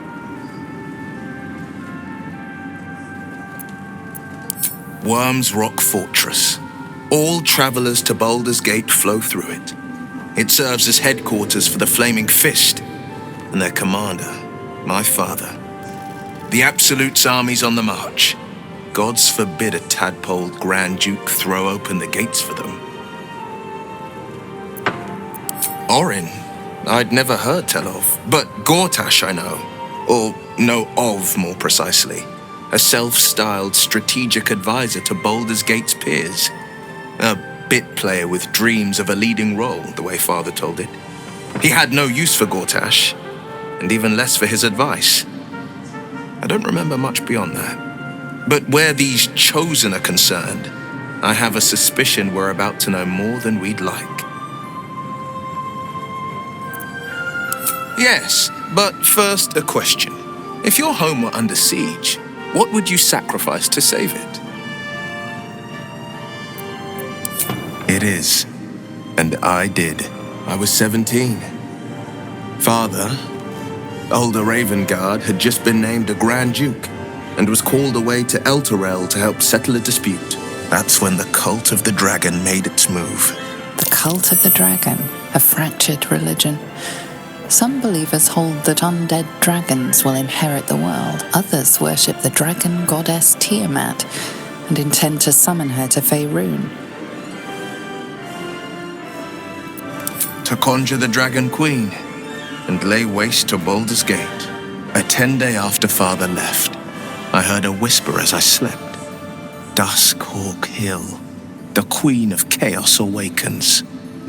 Worm's Rock Fortress. All travelers to Baldur's Gate flow through it. It serves as headquarters for the Flaming Fist and their commander, my father. The Absolute's army's on the march. Gods forbid a tadpoled Grand Duke throw open the gates for them. Orin, I'd never heard tell of, but Gortash I know, or know of more precisely. A self-styled strategic advisor to Baldur's Gate's peers. A bit player with dreams of a leading role, the way Father told it. He had no use for Gortash, and even less for his advice. I don't remember much beyond that. But where these chosen are concerned, I have a suspicion we're about to know more than we'd like. Yes, but first a question. If your home were under siege, what would you sacrifice to save it? It is. And I did. I was 17. Father, older Ravengard, had just been named a Grand Duke and was called away to Elturel to help settle a dispute. That's when the cult of the dragon made its move. The cult of the dragon, a fractured religion. Some believers hold that undead dragons will inherit the world. Others worship the dragon goddess Tiamat and intend to summon her to Faerun. To conjure the Dragon Queen and lay waste to Baldursgate. A 10-day after Father left, I heard a whisper as I slept. Duskhawk Hill, the Queen of Chaos awakens.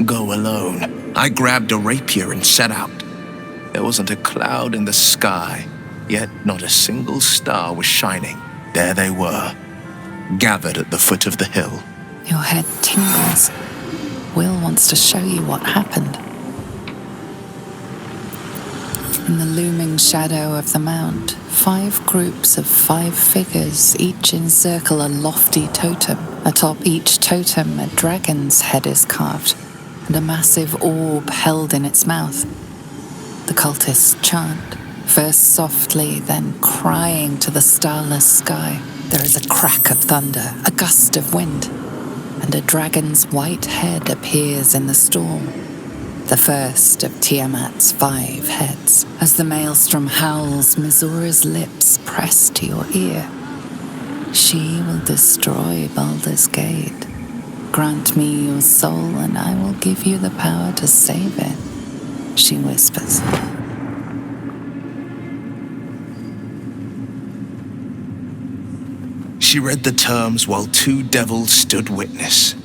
Go alone. I grabbed a rapier and set out. There wasn't a cloud in the sky, yet not a single star was shining. There they were, gathered at the foot of the hill. Your head tingles. Wyll wants to show you what happened. In the looming shadow of the mount, 5 groups of 5 figures each encircle a lofty totem. Atop each totem, a dragon's head is carved, and a massive orb held in its mouth. The cultists chant, first softly, then crying to the starless sky. There is a crack of thunder, a gust of wind, and a dragon's white head appears in the storm. The first of Tiamat's 5 heads. As the maelstrom howls, Mizora's lips press to your ear. She will destroy Baldur's Gate. Grant me your soul and I will give you the power to save it, she whispers. She read the terms while 2 devils stood witness,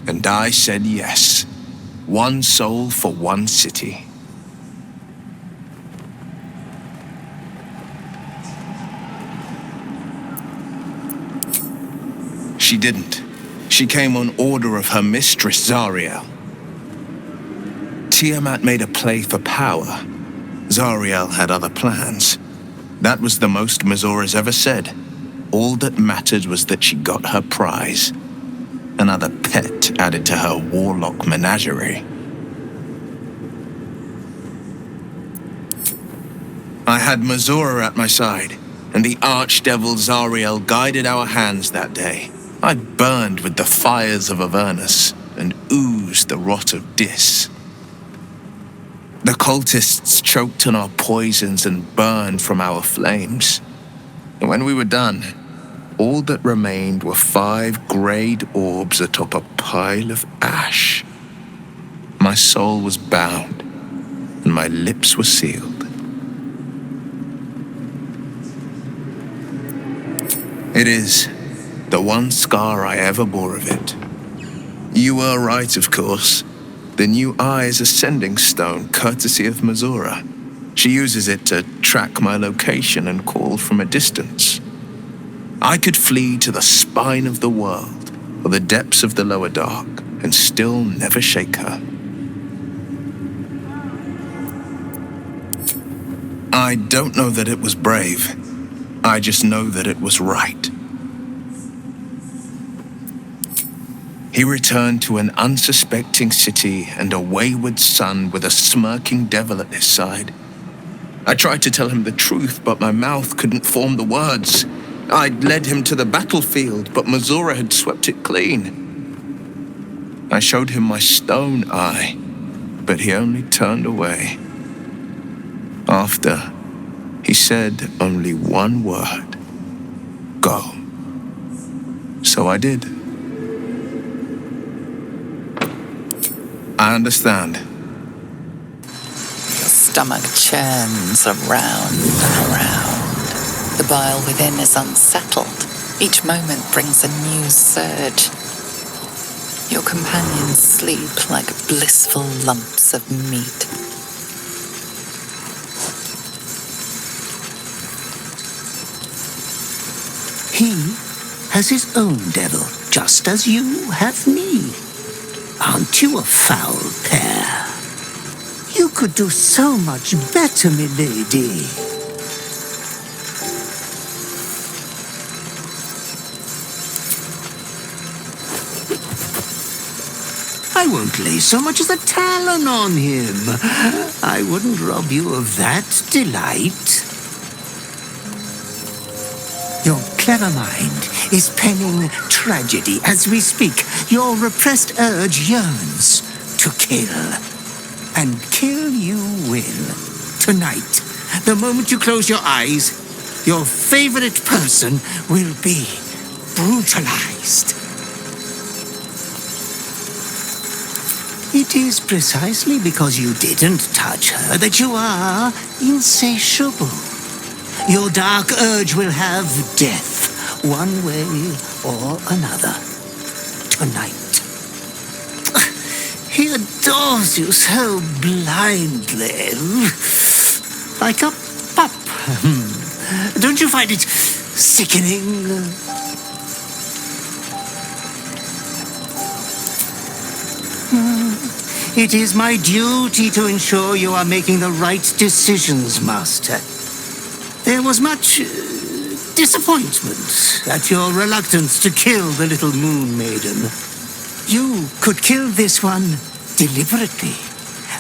and I said yes. 1 soul for 1 city. She didn't. She came on order of her mistress, Zariel. Tiamat made a play for power. Zariel had other plans. That was the most Mizora's ever said. All that mattered was that she got her prize. Another pet added to her warlock menagerie. I had Mizora at my side, and the archdevil Zariel guided our hands that day. I burned with the fires of Avernus and oozed the rot of Dis. The cultists choked on our poisons and burned from our flames. And when we were done, all that remained were 5 greyed orbs atop a pile of ash. My soul was bound, and my lips were sealed. It is the one scar I ever bore of it. You were right, of course. The new eye is a sending stone, courtesy of Mizora. She uses it to track my location and call from a distance. I could flee to the spine of the world, or the depths of the lower dark, and still never shake her. I don't know that it was brave. I just know that it was right. He returned to an unsuspecting city and a wayward son with a smirking devil at his side. I tried to tell him the truth, but my mouth couldn't form the words. I'd led him to the battlefield, but Mizora had swept it clean. I showed him my stone eye, but he only turned away. After, he said only one word: go. So I did. I understand. Your stomach churns around and around. The bile within is unsettled. Each moment brings a new surge. Your companions sleep like blissful lumps of meat. He has his own devil, just as you have me. Aren't you a foul pair? You could do so much better, milady. I won't lay so much as a talon on him. I wouldn't rob you of that delight. Your clever mind is penning tragedy as we speak. Your repressed urge yearns to kill. and kill you will. Tonight, the moment you close your eyes, your favorite person will be brutalized. It is precisely because you didn't touch her that you are insatiable. Your dark urge will have death, one way or another. Tonight. He adores you so blindly. Like a pup. Don't you find it sickening? It is my duty to ensure you are making the right decisions, Master. There was much disappointment at your reluctance to kill the little moon maiden. You could kill this one deliberately.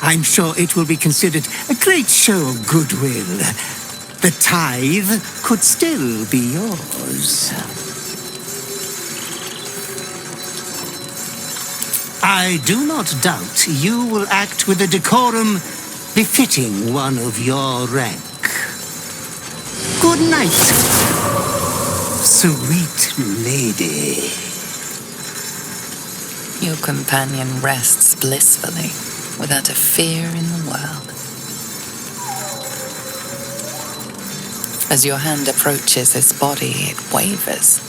I'm sure it will be considered a great show of goodwill. The tithe could still be yours. I do not doubt you will act with a decorum befitting one of your rank. Good night, sweet lady. Your companion rests blissfully, without a fear in the world. As your hand approaches his body, it wavers.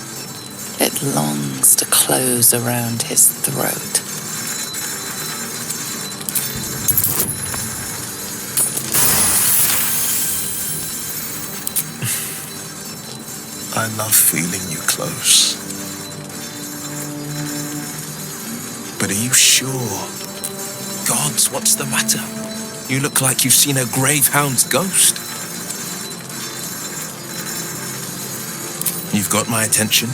It longs to close around his throat. I love feeling you close. But are you sure? Gods, what's the matter? You look like you've seen a gravehound's ghost. You've got my attention.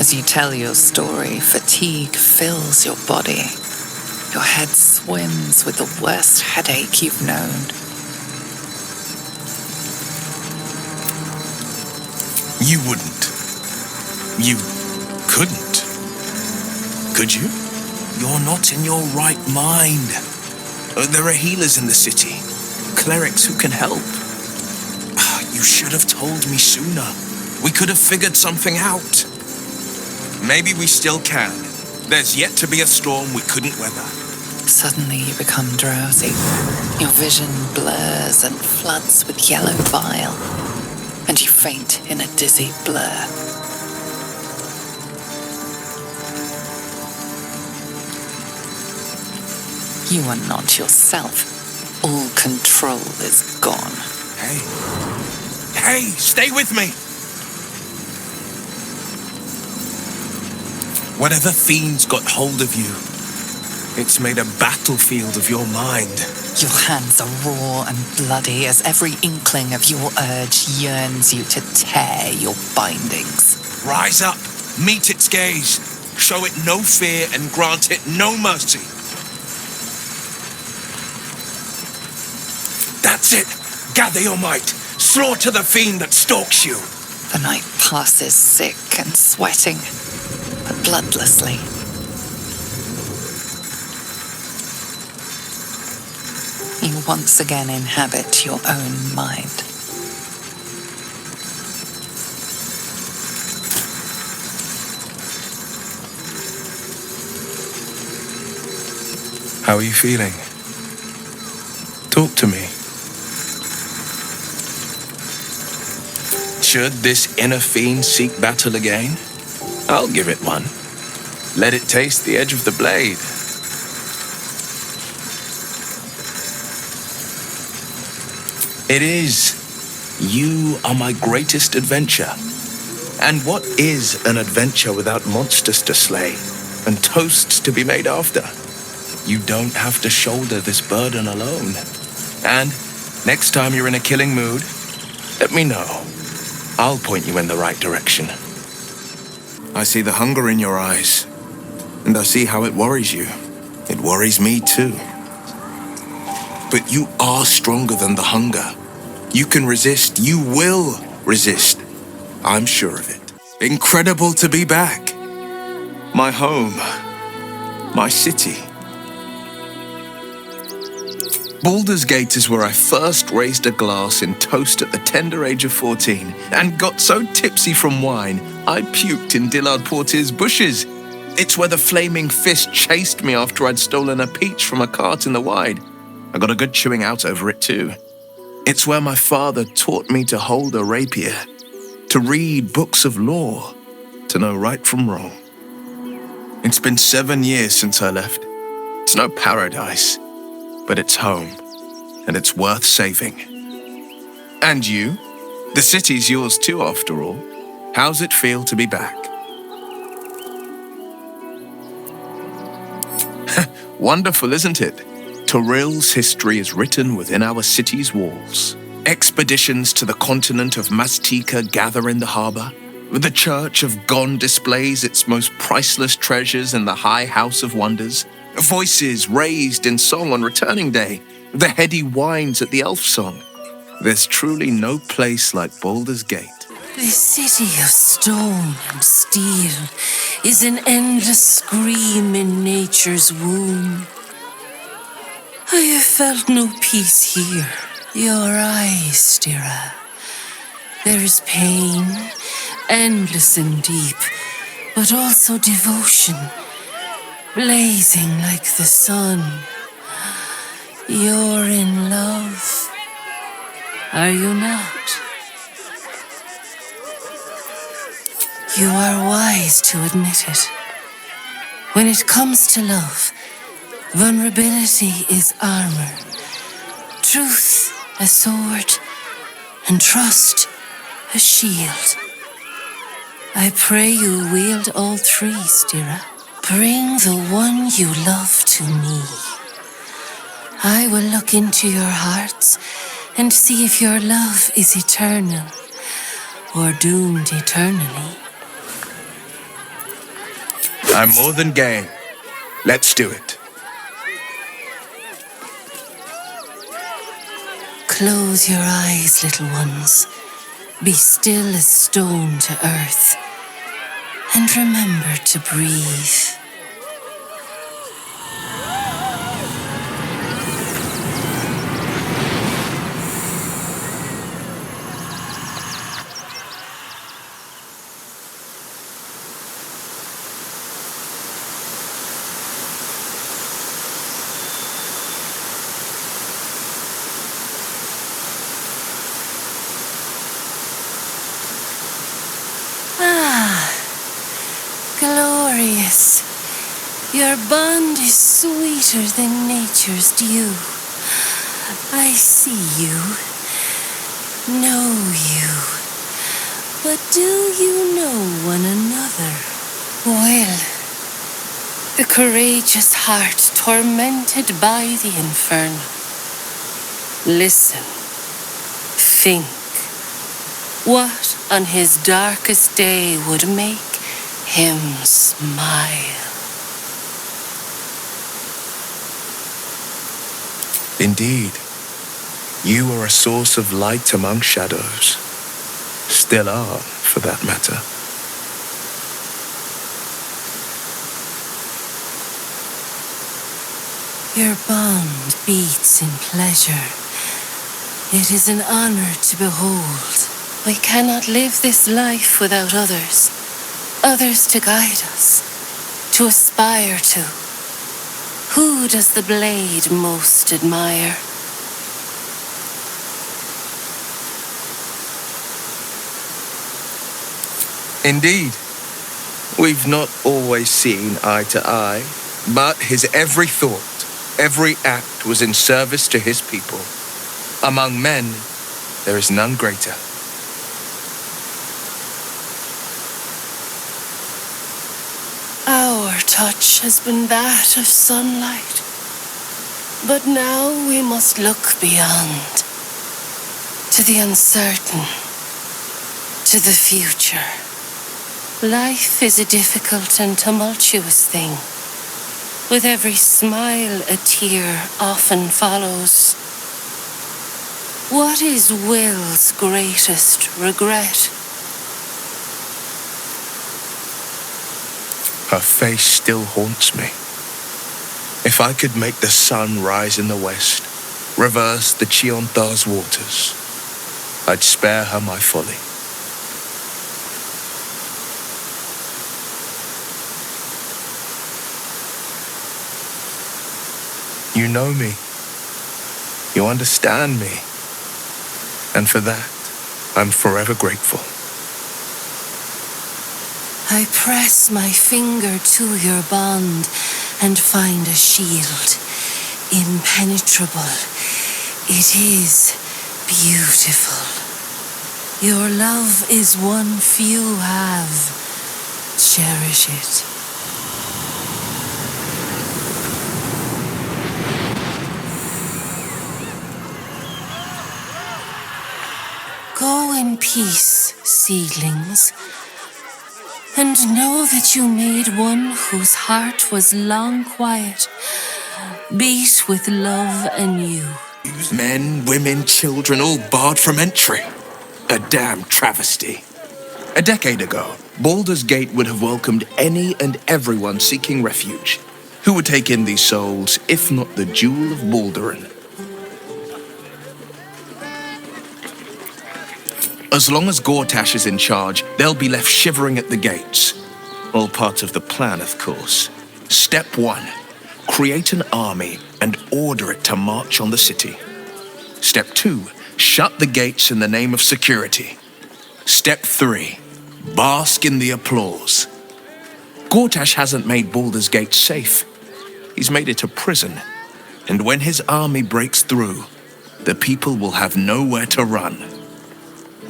As you tell your story, fatigue fills your body. Your head swims with the worst headache you've known. You wouldn't. You couldn't. Could you? You're not in your right mind. There are healers in the city. Clerics who can help. You should have told me sooner. We could have figured something out. Maybe we still can. There's yet to be a storm we couldn't weather. Suddenly you become drowsy. Your vision blurs and floods with yellow bile. And you faint in a dizzy blur. You are not yourself. All control is gone. Hey, stay with me! Whatever fiend's got hold of you, it's made a battlefield of your mind. Your hands are raw and bloody as every inkling of your urge yearns you to tear your bindings. Rise up, meet its gaze, show it no fear and grant it no mercy. That's it! Gather your might, slaughter the fiend that stalks you. The night passes sick and sweating, but bloodlessly. You once again inhabit your own mind. How are you feeling? Talk to me. Should this inner fiend seek battle again, I'll give it one. Let it taste the edge of the blade. It is. You are my greatest adventure. And what is an adventure without monsters to slay and toasts to be made after? You don't have to shoulder this burden alone. And next time you're in a killing mood, let me know. I'll point you in the right direction. I see the hunger in your eyes, and I see how it worries you. It worries me too. But you are stronger than the hunger. You can resist. You will resist. I'm sure of it. Incredible to be back. My home. My city. Baldursgate is where I first raised a glass in toast at the tender age of 14 and got so tipsy from wine, I puked in Dillard Portier's bushes. It's where the flaming fist chased me after I'd stolen a peach from a cart in the Wide. I got a good chewing out over it too. It's where my father taught me to hold a rapier, to read books of law, to know right from wrong. It's been 7 years since I left. It's no paradise, but it's home, and it's worth saving. And you? The city's yours too, after all. How's it feel to be back? Wonderful, isn't it? Torril's history is written within our city's walls. Expeditions to the continent of Mastika gather in the harbor. The Church of Gon displays its most priceless treasures in the High House of Wonders. Voices raised in song on returning day. The heady whines at the elf song. There's truly no place like Baldursgate. The city of stone and steel is an endless scream in nature's womb. I have felt no peace here. Your eyes, Stira. There is pain, endless and deep, but also devotion, blazing like the sun. You're in love, are you not? You are wise to admit it. When it comes to love, vulnerability is armor, truth a sword, and trust a shield. I pray you wield all three, Stira. Bring the one you love to me. I will look into your hearts and see if your love is eternal or doomed eternally. I'm more than game. Let's do it. Close your eyes, little ones. Be still as stone to earth. And remember to breathe. Glorious. Your bond is sweeter than nature's dew. I see you, know you, but do you know one another? Wyll, the courageous heart tormented by the infernal. Listen, think. What on his darkest day would make him smile? Indeed, you are a source of light among shadows. Still are, for that matter. Your bond beats in pleasure. It is an honor to behold. We cannot live this life without others. Others to guide us, to aspire to. Who does the blade most admire? Indeed, we've not always seen eye to eye, but his every thought, every act was in service to his people. Among men, there is none greater. Our touch has been that of sunlight. But now we must look beyond, to the uncertain, to the future. Life is a difficult and tumultuous thing. With every smile, a tear often follows. What is Wyll's greatest regret? Her face still haunts me. If I could make the sun rise in the west, reverse the Chionthar's waters, I'd spare her my folly. You know me. You understand me. And for that, I'm forever grateful. I press my finger to your bond and find a shield. Impenetrable. It is beautiful. Your love is one few have. Cherish it. Go in peace, seedlings, and know that you made one whose heart was long quiet, beat with love anew. Men, women, children, all barred from entry. A damn travesty. A decade ago, Baldur's Gate would have welcomed any and everyone seeking refuge, who would take in these souls, if not the Jewel of Baldurin. As long as Gortash is in charge, they'll be left shivering at the gates. All part of the plan, of course. Step 1. Create an army and order it to march on the city. Step 2. Shut the gates in the name of security. Step 3. Bask in the applause. Gortash hasn't made Baldur's Gate safe. He's made it a prison. And when his army breaks through, the people will have nowhere to run.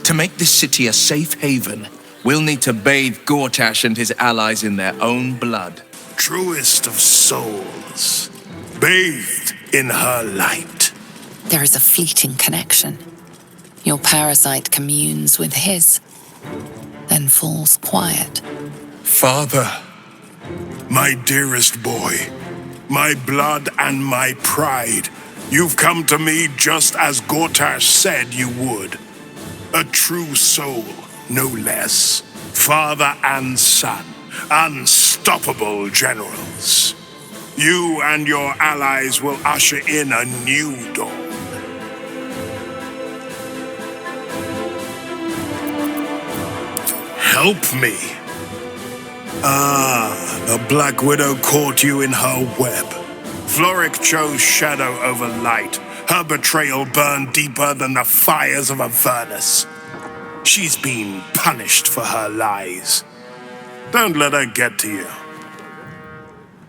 To make this city a safe haven, we'll need to bathe Gortash and his allies in their own blood. Truest of souls, bathed in her light. There is a fleeting connection. Your parasite communes with his, then falls quiet. Father, my dearest boy, my blood and my pride, you've come to me just as Gortash said you would. A true soul, no less. Father and son, unstoppable generals. You and your allies will usher in a new dawn. Help me. The Black Widow caught you in her web. Floric chose shadow over light. Her betrayal burned deeper than the fires of Avernus. She's been punished for her lies. Don't let her get to you.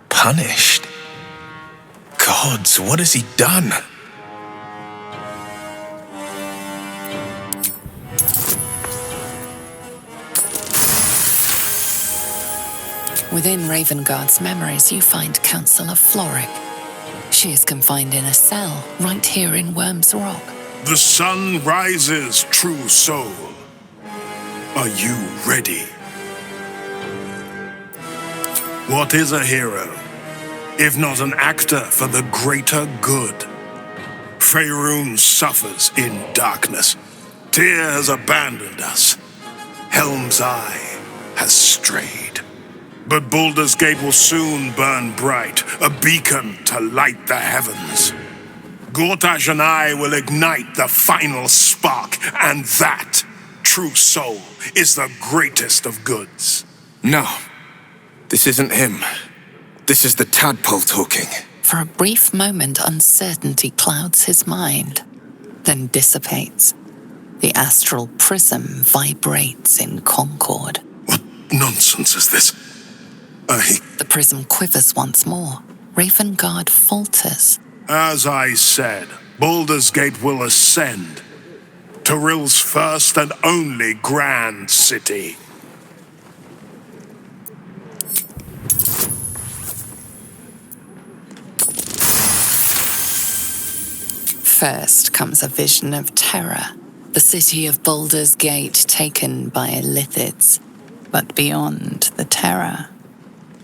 Punished? Gods, what has he done? Within Ravengard's memories, you find Councillor Floric. She is confined in a cell right here in Worm's Rock. The sun rises, true soul. Are you ready? What is a hero, if not an actor for the greater good? Faerun suffers in darkness. Tyr has abandoned us. Helm's Eye has strayed. But Baldur's Gate will soon burn bright, a beacon to light the heavens. Gortash and I will ignite the final spark, and that, true soul, is the greatest of goods. No, this isn't him. This is the tadpole talking. For a brief moment, uncertainty clouds his mind, then dissipates. The astral prism vibrates in concord. What nonsense is this? The prism quivers once more. Ravengard falters. As I said, Baldur's Gate will ascend. Torill's first and only grand city. First comes a vision of terror. The city of Baldur's Gate taken by Illithids. But beyond the terror,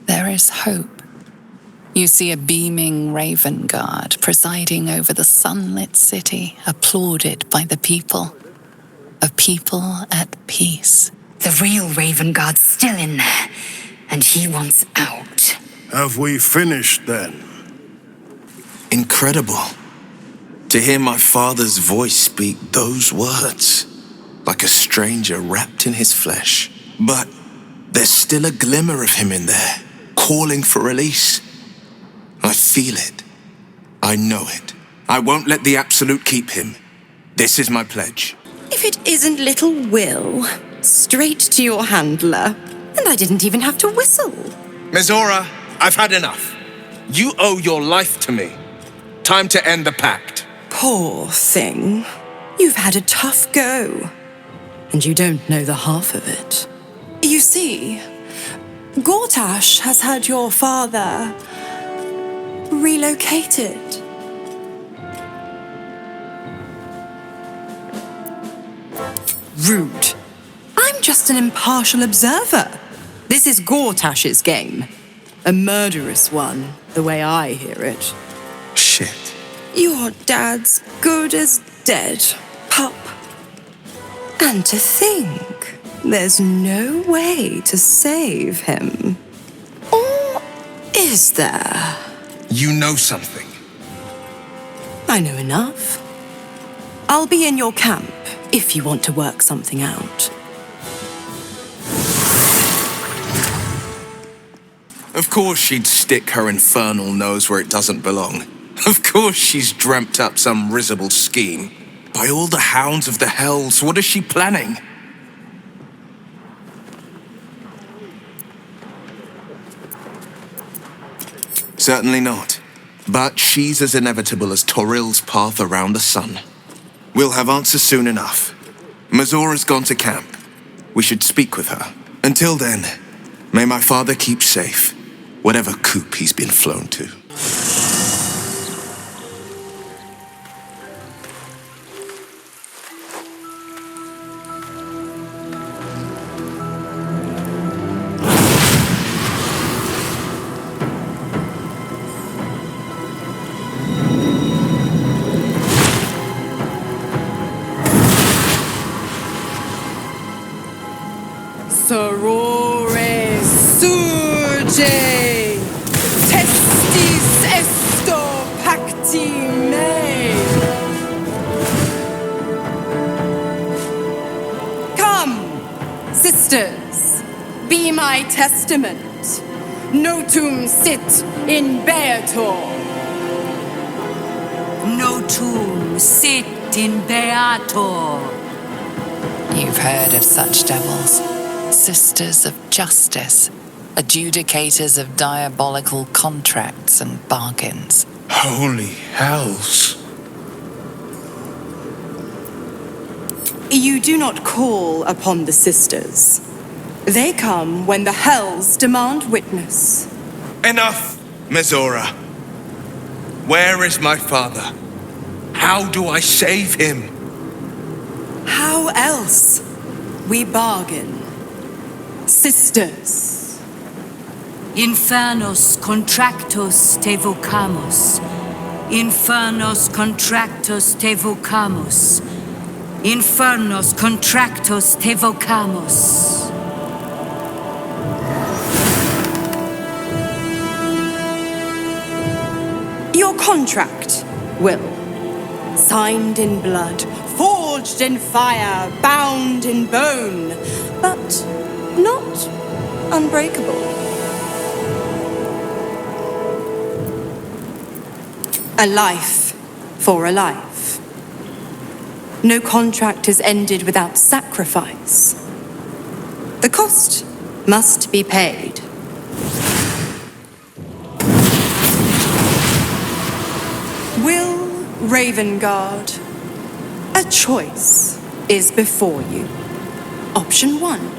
there is hope. You see a beaming Ravengard presiding over the sunlit city, applauded by the people. A people at peace. The real Ravengard's still in there, and he wants out. Have we finished then? Incredible. To hear my father's voice speak those words, like a stranger wrapped in his flesh. But there's still a glimmer of him in there, calling for release. I feel it. I know it. I won't let the Absolute keep him. This is my pledge. If it isn't little Wyll, straight to your handler, and I didn't even have to whistle. Mizora, I've had enough. You owe your life to me. Time to end the pact. Poor thing. You've had a tough go, and you don't know the half of it. You see, Gortash has had your father relocated. Rude. I'm just an impartial observer. This is Gortash's game. A murderous one, the way I hear it. Shit. Your dad's good as dead, pup. And to think, there's no way to save him. Or is there? You know something. I know enough. I'll be in your camp if you want to work something out. Of course she'd stick her infernal nose where it doesn't belong. Of course she's dreamt up some risible scheme. By all the hounds of the hells, what is she planning? Certainly not. But she's as inevitable as Torril's path around the sun. We'll have answers soon enough. Mizora's gone to camp. We should speak with her. Until then, may my father keep safe, whatever coop he's been flown to. Sorore surge, testis esto pacti me. Come, sisters, be my testament. Notum sit in beator. Notum sit in beator. You've heard of such devils. Sisters of justice, adjudicators of diabolical contracts and bargains. Holy hells. You do not call upon the sisters. They come when the hells demand witness. Enough, Mizora. Where is my father? How do I save him? How else? We bargain. Sisters. Infernos contractos te vocamus. Infernos contractos te vocamus. Infernos contractos te vocamus. Your contract, Wyll. Signed in blood, forged in fire, bound in bone, but not unbreakable. A life for a life. No contract is ended without sacrifice. The cost must be paid. Wyll Ravengard, a choice is before you. Option 1.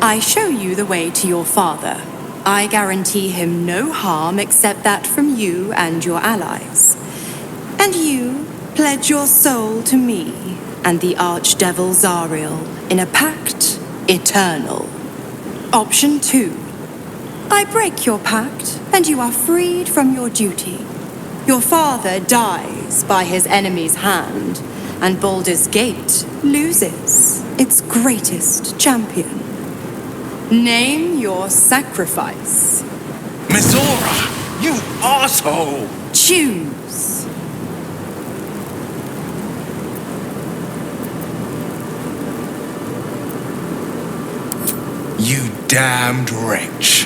I show you the way to your father. I guarantee him no harm except that from you and your allies. And you pledge your soul to me and the archdevil Zariel in a pact eternal. Option 2. I break your pact and you are freed from your duty. Your father dies by his enemy's hand, and Baldur's Gate loses its greatest champion. Name your sacrifice. Mizora, you asshole! Choose. You damned wretch.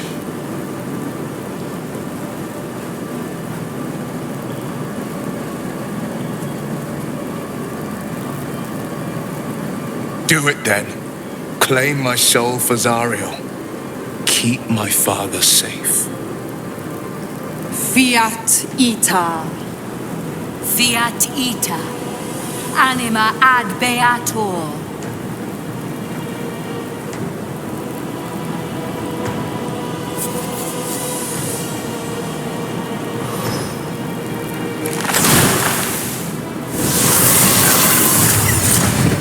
Do it then. Claim my soul for Zariel. Keep my father safe. Fiat ita. Fiat ita. Anima ad beator.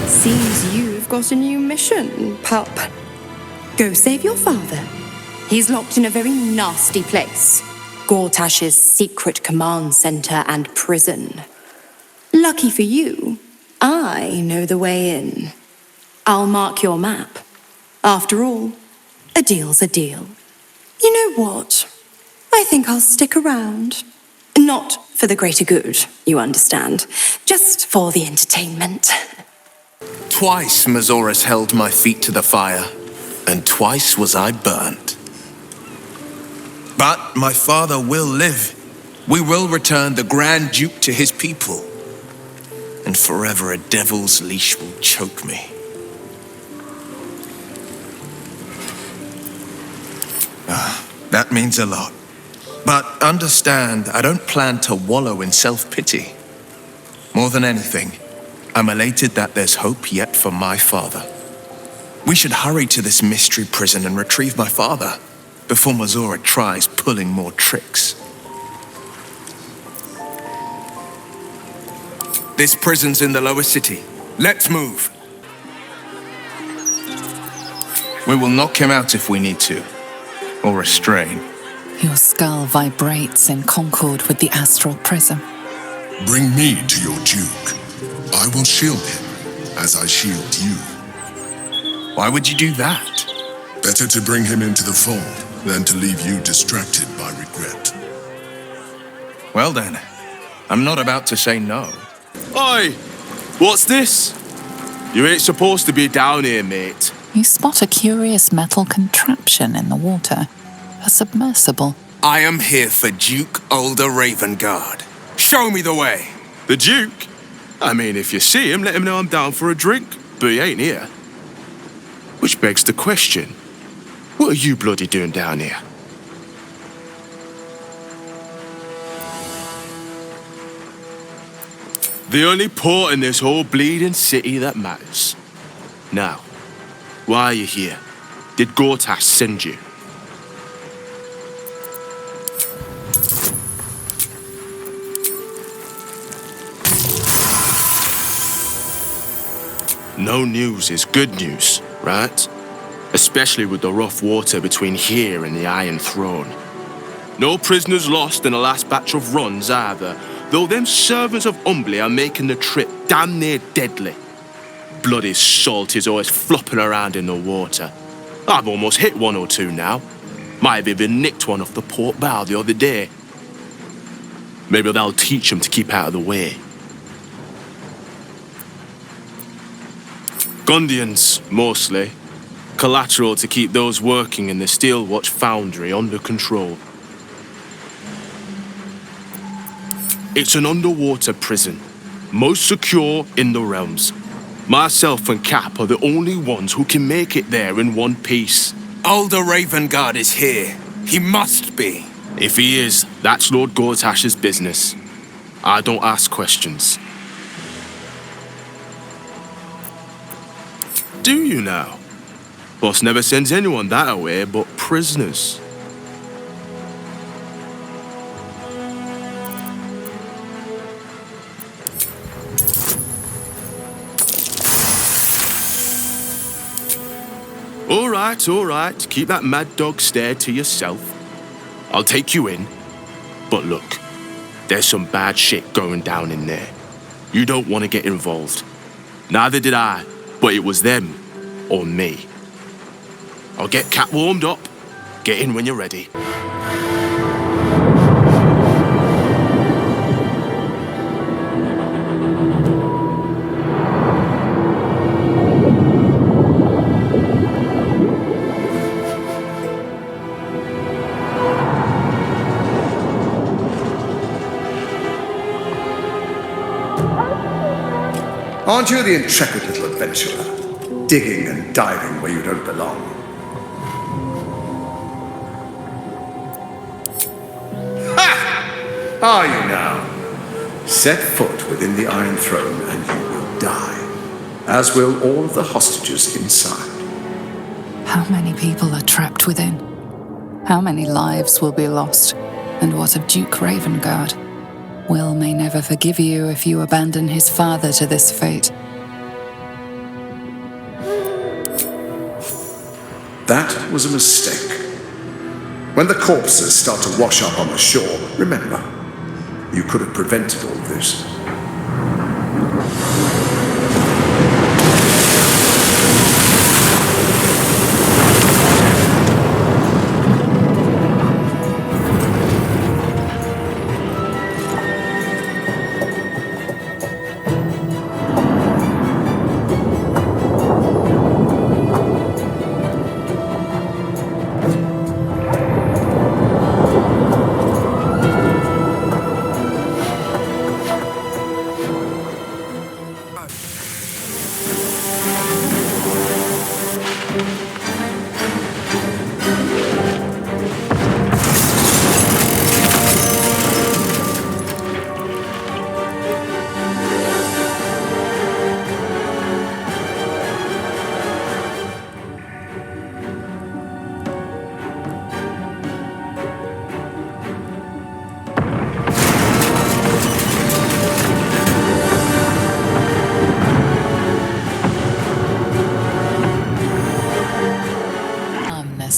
Seems you've got a new mission, pup. Go save your father. He's locked in a very nasty place. Gortash's secret command center and prison. Lucky for you, I know the way in. I'll mark your map. After all, a deal's a deal. You know what? I think I'll stick around. Not for the greater good, you understand. Just for the entertainment. Twice Mazoras held my feet to the fire, and twice was I burnt. But my father will live. We will return the Grand Duke to his people. And forever a devil's leash will choke me. That means a lot. But understand, I don't plan to wallow in self-pity. More than anything, I'm elated that there's hope yet for my father. We should hurry to this mystery prison and retrieve my father before Mazora tries pulling more tricks. This prison's in the lower city. Let's move. We will knock him out if we need to, or restrain. Your skull vibrates in concord with the astral prism. Bring me to your Duke. I will shield him, as I shield you. Why would you do that? Better to bring him into the fold than to leave you distracted by regret. Well then, I'm not about to say no. Oi! What's this? You ain't supposed to be down here, mate. You spot a curious metal contraption in the water. A submersible. I am here for Duke Ulder Ravengard. Show me the way. The Duke? I mean, if you see him, let him know I'm down for a drink. But he ain't here. Which begs the question, what are you bloody doing down here? The only port in this whole bleeding city that matters. Now, why are you here? Did Gortash send you? No news is good news, right? Especially with the rough water between here and the Iron Throne. No prisoners lost in the last batch of runs either, though them servants of Umbly are making the trip damn near deadly. Bloody salt is always flopping around in the water. I've almost hit one or two now. Might have even nicked one off the port bow the other day. Maybe that'll teach them to keep out of the way. Gundians, mostly. Collateral to keep those working in the Steelwatch foundry under control. It's an underwater prison, most secure in the realms. Myself and Cap are the only ones who can make it there in one piece. Ulder Ravengard is here. He must be. If he is, that's Lord Gortash's business. I don't ask questions. Do you now? Boss never sends anyone that away but prisoners. All right. Keep that mad dog stare to yourself. I'll take you in. But look, there's some bad shit going down in there. You don't want to get involved. Neither did I, but it was them or me. I'll get Cat warmed up. Get in when you're ready. Aren't you the intrepid little adventurer, digging and diving where you don't belong? Ha! Are you now? Set foot within the Iron Throne and you will die, as will all of the hostages inside. How many people are trapped within? How many lives will be lost? And what of Duke Ravengard? Wyll may never forgive you if you abandon his father to this fate. That was a mistake. When the corpses start to wash up on the shore, remember, you could have prevented all this.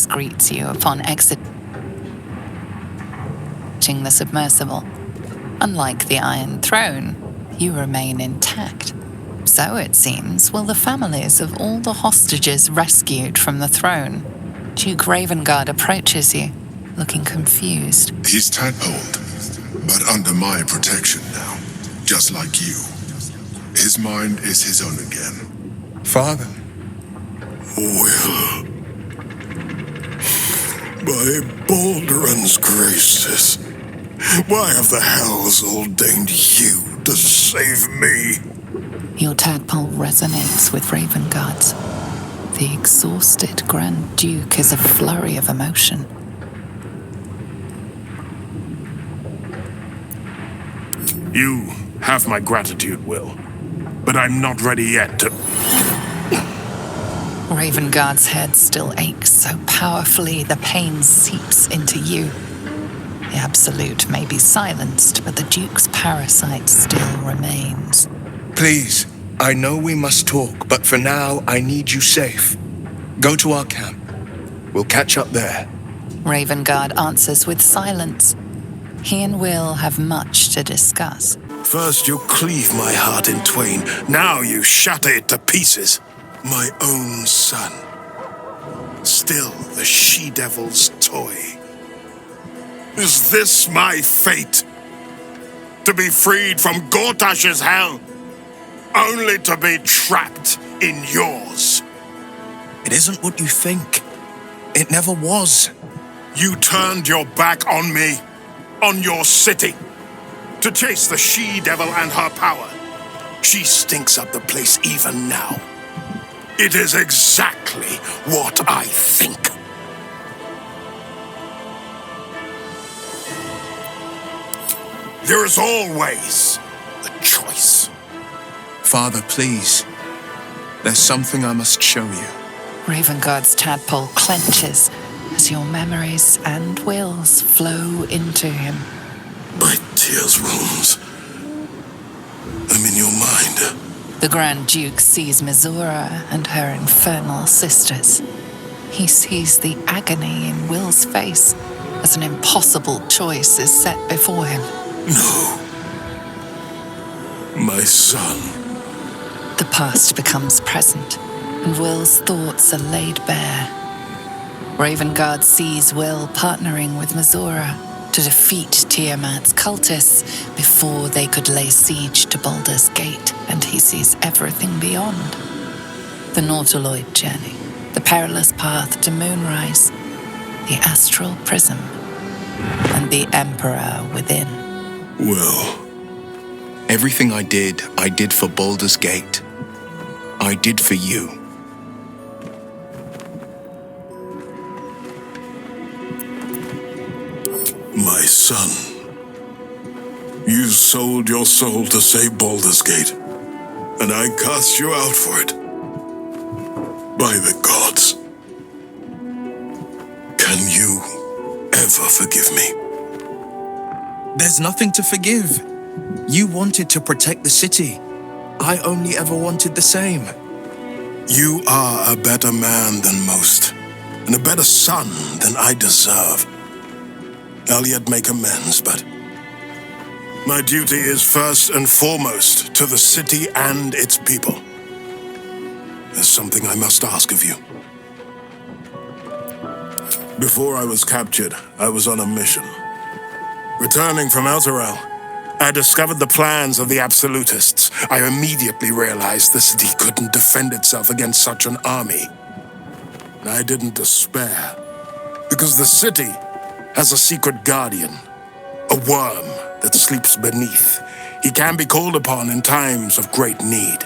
Greets you upon exiting the submersible. Unlike the Iron Throne, you remain intact. So it seems will the families of all the hostages rescued from the throne. Duke Ravengard approaches you, looking confused. He's tadpoled, but under my protection now, just like you. His mind is his own again. Father. Wyll. By Balduran's graces, why have the hells ordained you to save me? Your tadpole resonates with Ravengard's. The exhausted Grand Duke is a flurry of emotion. You have my gratitude, Wyll, but I'm not ready yet to... Ravengard's head still aches so powerfully the pain seeps into you. The Absolute may be silenced, but the Duke's parasite still remains. Please, I know we must talk, but for now, I need you safe. Go to our camp. We'll catch up there. Ravengard answers with silence. He and Wyll have much to discuss. First you cleave my heart in twain, now you shatter it to pieces. My own son. Still the she-devil's toy. Is this my fate? To be freed from Gortash's hell, only to be trapped in yours. It isn't what you think. It never was. You turned your back on me, on your city, to chase the she-devil and her power. She stinks up the place even now. It is exactly what I think. There is always a choice. Father, please. There's something I must show you. Ravengard's tadpole clenches as your memories and Wyll's flow into him. My tears rooms. I'm in your mind. The Grand Duke sees Mizora and her infernal sisters. He sees the agony in Wyll's face as an impossible choice is set before him. No. My son. The past becomes present, and Wyll's thoughts are laid bare. Ravengard sees Wyll partnering with Mizora to defeat Tiamat's cultists before they could lay siege to Baldursgate, and he sees everything beyond. The Nautiloid journey, the perilous path to Moonrise, the astral prism, and the Emperor within. Well, Everything I did for Baldur's Gate. I did for you. My son, you sold your soul to save Baldur's Gate, and I cast you out for it. By the gods. Can you ever forgive me? There's nothing to forgive. You wanted to protect the city. I only ever wanted the same. You are a better man than most, and a better son than I deserve. I'll yet make amends, but my duty is first and foremost to the city and its people. There's something I must ask of you. Before I was captured, I was on a mission. Returning from Elturel, I discovered the plans of the Absolutists. I immediately realized the city couldn't defend itself against such an army. I didn't despair, because the city has a secret guardian, a worm that sleeps beneath. He can be called upon in times of great need.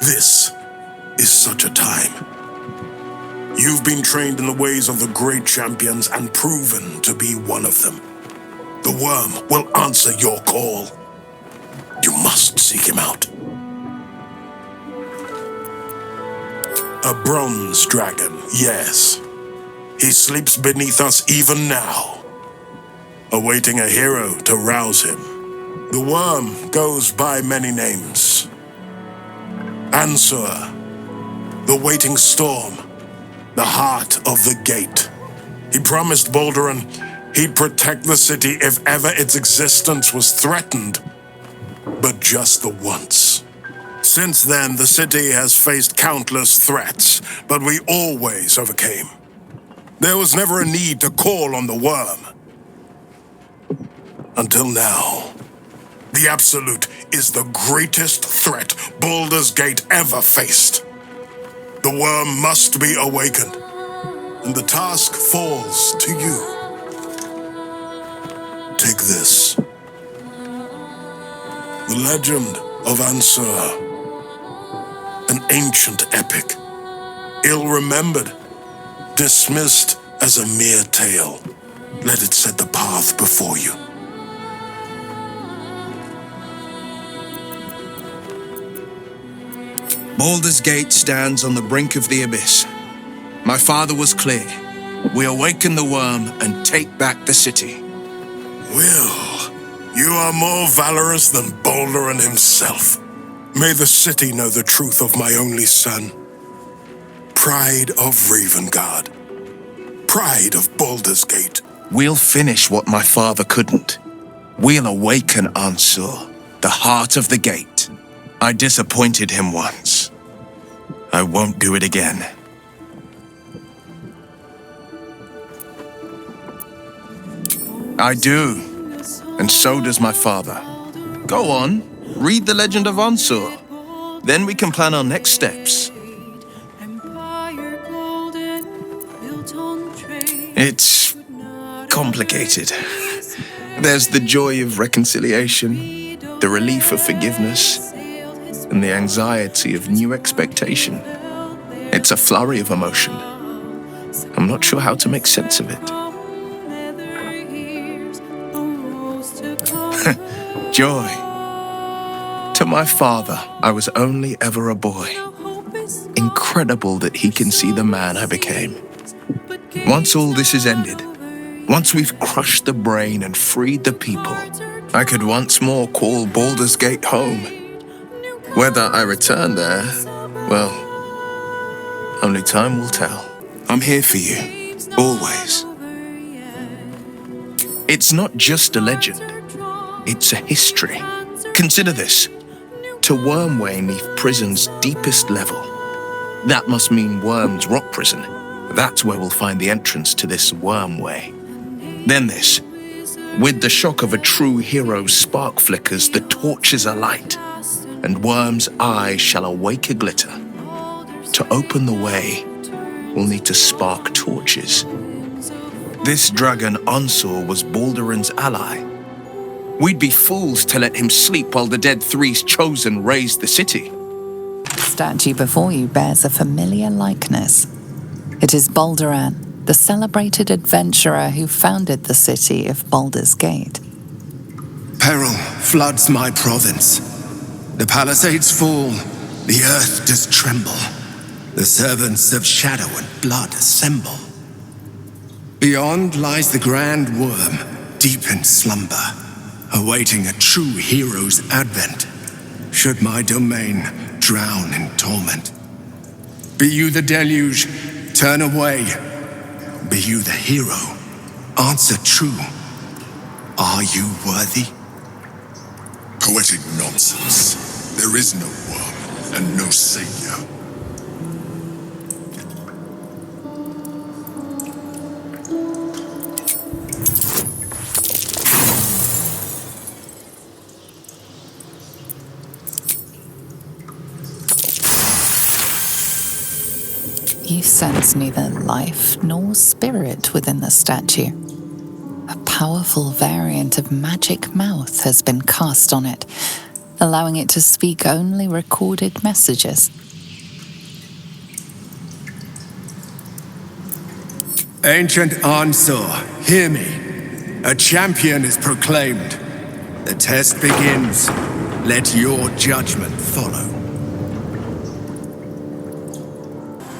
This is such a time. You've been trained in the ways of the great champions and proven to be one of them. The worm will answer your call. You must seek him out. A bronze dragon, yes. He sleeps beneath us even now, awaiting a hero to rouse him. The worm goes by many names. Ansur, the waiting storm, the heart of the gate. He promised Balduran he'd protect the city if ever its existence was threatened, but just the once. Since then, the city has faced countless threats, but we always overcame. There was never a need to call on the worm. Until now. The Absolute is the greatest threat Baldur's Gate ever faced. The worm must be awakened, and the task falls to you. Take this. The legend of Ansur. An ancient epic. Ill-remembered. Dismissed as a mere tale. Let it set the path before you. Baldur's Gate stands on the brink of the abyss. My father was clear. We awaken the worm and take back the city. Wyll, you are more valorous than Balduran himself. May the city know the truth of my only son. Pride of Ravengard. Pride of Baldur's Gate. We'll finish what my father couldn't. We'll awaken Ansur, the heart of the gate. I disappointed him once. I won't do it again. I do, and so does my father. Go on, read the legend of Ansur. Then we can plan our next steps. It's complicated. There's the joy of reconciliation, the relief of forgiveness, and the anxiety of new expectation. It's a flurry of emotion. I'm not sure how to make sense of it. Joy. To my father, I was only ever a boy. Incredible that he can see the man I became. Once all this is ended, once we've crushed the brain and freed the people, I could once more call Baldur's Gate home. Whether I return there, well, only time will tell. I'm here for you, always. It's not just a legend, it's a history. Consider this. To Wormway 'neath prison's deepest level. That must mean Worm's rock prison. That's where we'll find the entrance to this Wormway. Then this. With the shock of a true hero's spark flickers, the torches are light, and Worm's eyes shall awake a glitter. To open the way, we'll need to spark torches. This dragon Ansur was Balduran's ally. We'd be fools to let him sleep while the dead Three's chosen raised the city. The statue before you bears a familiar likeness. It is Balduran, the celebrated adventurer who founded the city of Baldursgate. Peril floods my province. The palisades fall, the earth does tremble. The servants of shadow and blood assemble. Beyond lies the grand worm, deep in slumber, awaiting a true hero's advent, should my domain drown in torment. Be you the deluge, turn away. Be you the hero, answer true. Are you worthy? Poetic nonsense. There is no worm and no savior. You sense neither life nor spirit within the statue. A powerful variant of magic mouth has been cast on it, allowing it to speak only recorded messages. Ancient Ansur, hear me. A champion is proclaimed. The test begins. Let your judgment follow.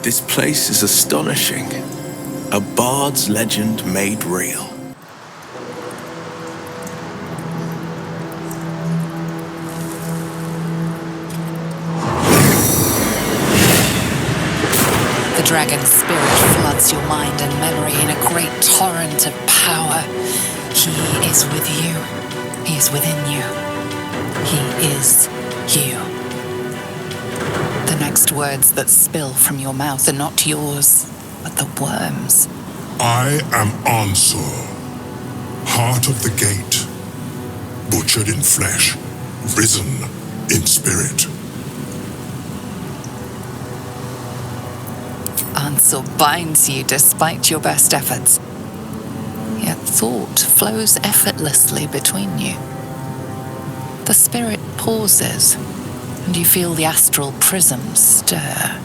This place is astonishing. A bard's legend made real. The dragon's spirit floods your mind and memory in a great torrent of power. He is with you. He is within you. He is you. The next words that spill from your mouth are not yours, but the worm's. I am Ansur, heart of the gate, butchered in flesh, risen in spirit. Ansur binds you despite your best efforts. Yet thought flows effortlessly between you. The spirit pauses, and you feel the astral prism stir.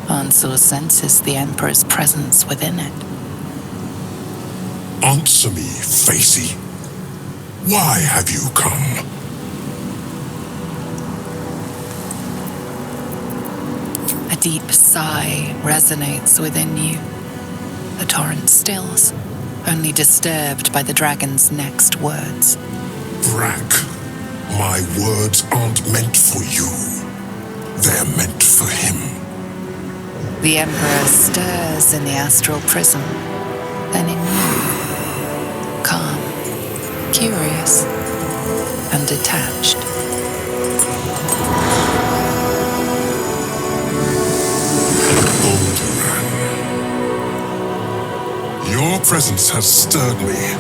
Ansur senses the Emperor's presence within it. Answer me, Facey. Why have you come? A deep sigh resonates within you. The torrent stills, only disturbed by the dragon's next words. Brack, my words aren't meant for you. They're meant for him. The Emperor stirs in the astral prism, then in you. Calm, curious, and detached. Your presence has stirred me,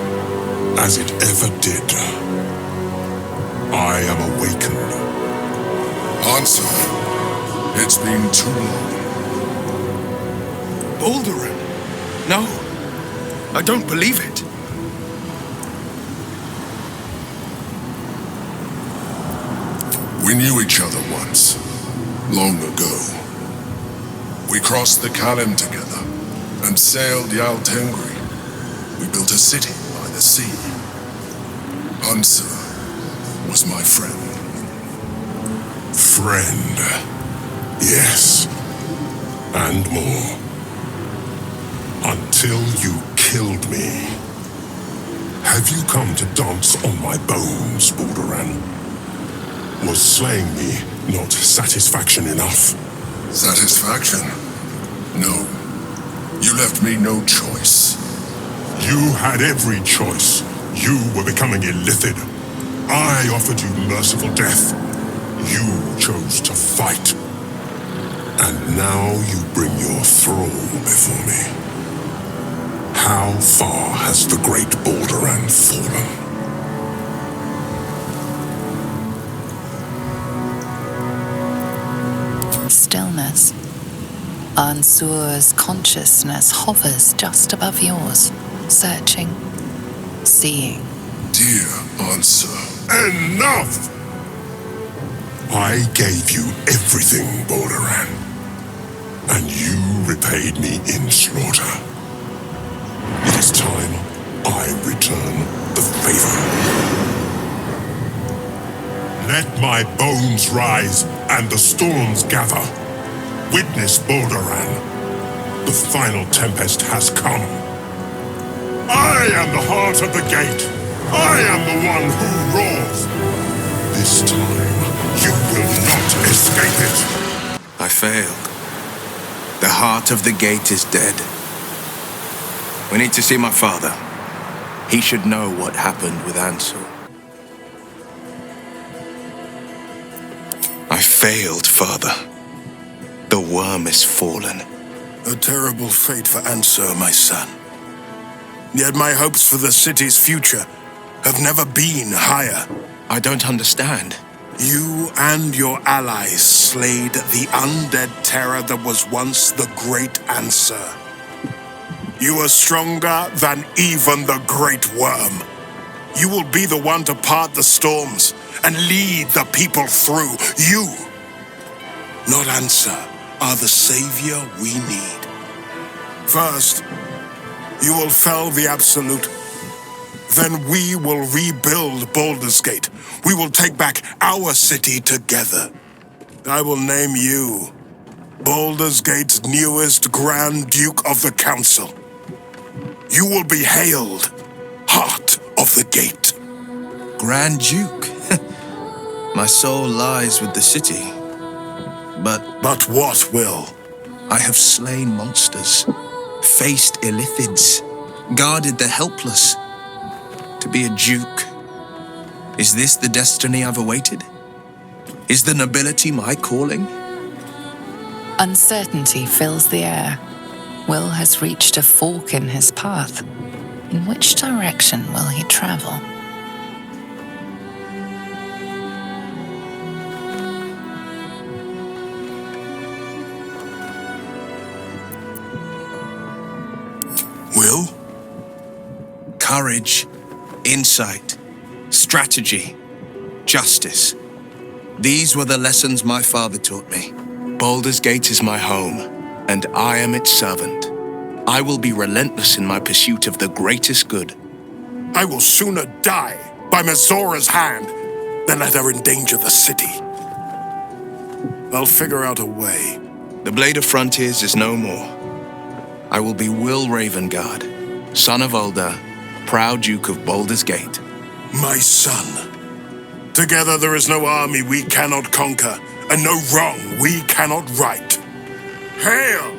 as it ever did. I am awakened. Answer. It's been too long. Balduran? No, I don't believe it. We knew each other once, long ago. We crossed the Kalim together and sailed Yal Tengri. We built a city by the sea. Ansur was my friend. Friend. Yes. And more. Until you killed me. Have you come to dance on my bones, Balduran? Was slaying me not satisfaction enough? Satisfaction? No. You left me no choice. You had every choice. You were becoming illithid. I offered you merciful death. You chose to fight. And now you bring your thrall before me. How far has the great Balduran fallen? Stillness. Ansur's consciousness hovers just above yours, searching, seeing, Dear answer, enough! I gave you everything, Balduran, and you repaid me in slaughter. It is time I return the favor. Let my bones rise and the storms gather. Witness, Balduran. The final tempest has come. I am the heart of the gate. I am the one who roars. This time, you will not escape it. I failed. The heart of the gate is dead. We need to see my father. He should know what happened with Ansel. I failed, father. The worm is fallen. A terrible fate for Ansel, my son. Yet my hopes for the city's future have never been higher. I don't understand. You and your allies slayed the undead terror that was once the Great Answer. You are stronger than even the Great Worm. You will be the one to part the storms and lead the people through. You, not Answer, are the savior we need. First, you will fell the Absolute. Then we will rebuild Baldursgate. We will take back our city together. I will name you Baldursgate's newest Grand Duke of the Council. You will be hailed Heart of the Gate. Grand Duke? My soul lies with the city. But what, Wyll? I have slain monsters, faced illithids, guarded the helpless. To be a duke, is this the destiny I've awaited? Is the nobility my calling? Uncertainty fills the air. Wyll has reached a fork in his path. In which direction will he travel? Wyll? Courage, insight, strategy, justice. These were the lessons my father taught me. Baldursgate is my home, and I am its servant. I will be relentless in my pursuit of the greatest good. I will sooner die by Mezora's hand than let her endanger the city. I'll figure out a way. The Blade of Frontiers is no more. I will be Wyll Ravengard, son of Ulder, proud Duke of Baldursgate. My son. Together there is no army we cannot conquer, and no wrong we cannot right. Hail,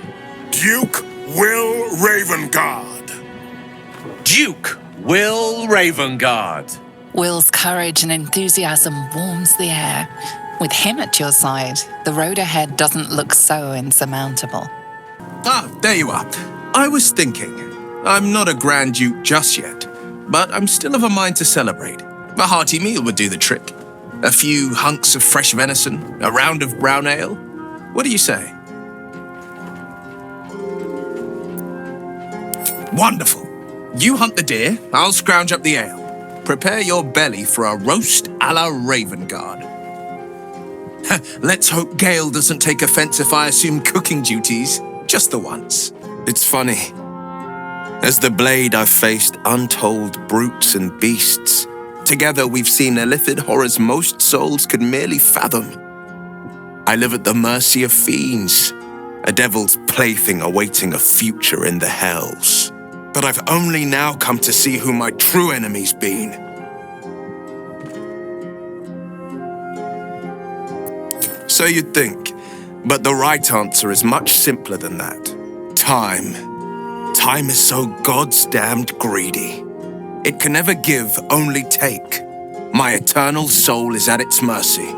Duke Wyll Ravengard! Duke Wyll Ravengard! Wyll's courage and enthusiasm warms the air. With him at your side, the road ahead doesn't look so insurmountable. Ah, there you are. I was thinking, I'm not a Grand Duke just yet, but I'm still of a mind to celebrate. A hearty meal would do the trick. A few hunks of fresh venison, a round of brown ale. What do you say? Wonderful. You hunt the deer, I'll scrounge up the ale. Prepare your belly for a roast a la Ravengard. Let's hope Gale doesn't take offense if I assume cooking duties, just the once. It's funny. As the Blade, I've faced untold brutes and beasts. Together, we've seen illithid horrors most souls could merely fathom. I live at the mercy of fiends, a devil's plaything awaiting a future in the hells. But I've only now come to see who my true enemy's been. So you'd think, but the right answer is much simpler than that. Time. Time is so goddamned greedy. It can never give, only take. My eternal soul is at its mercy.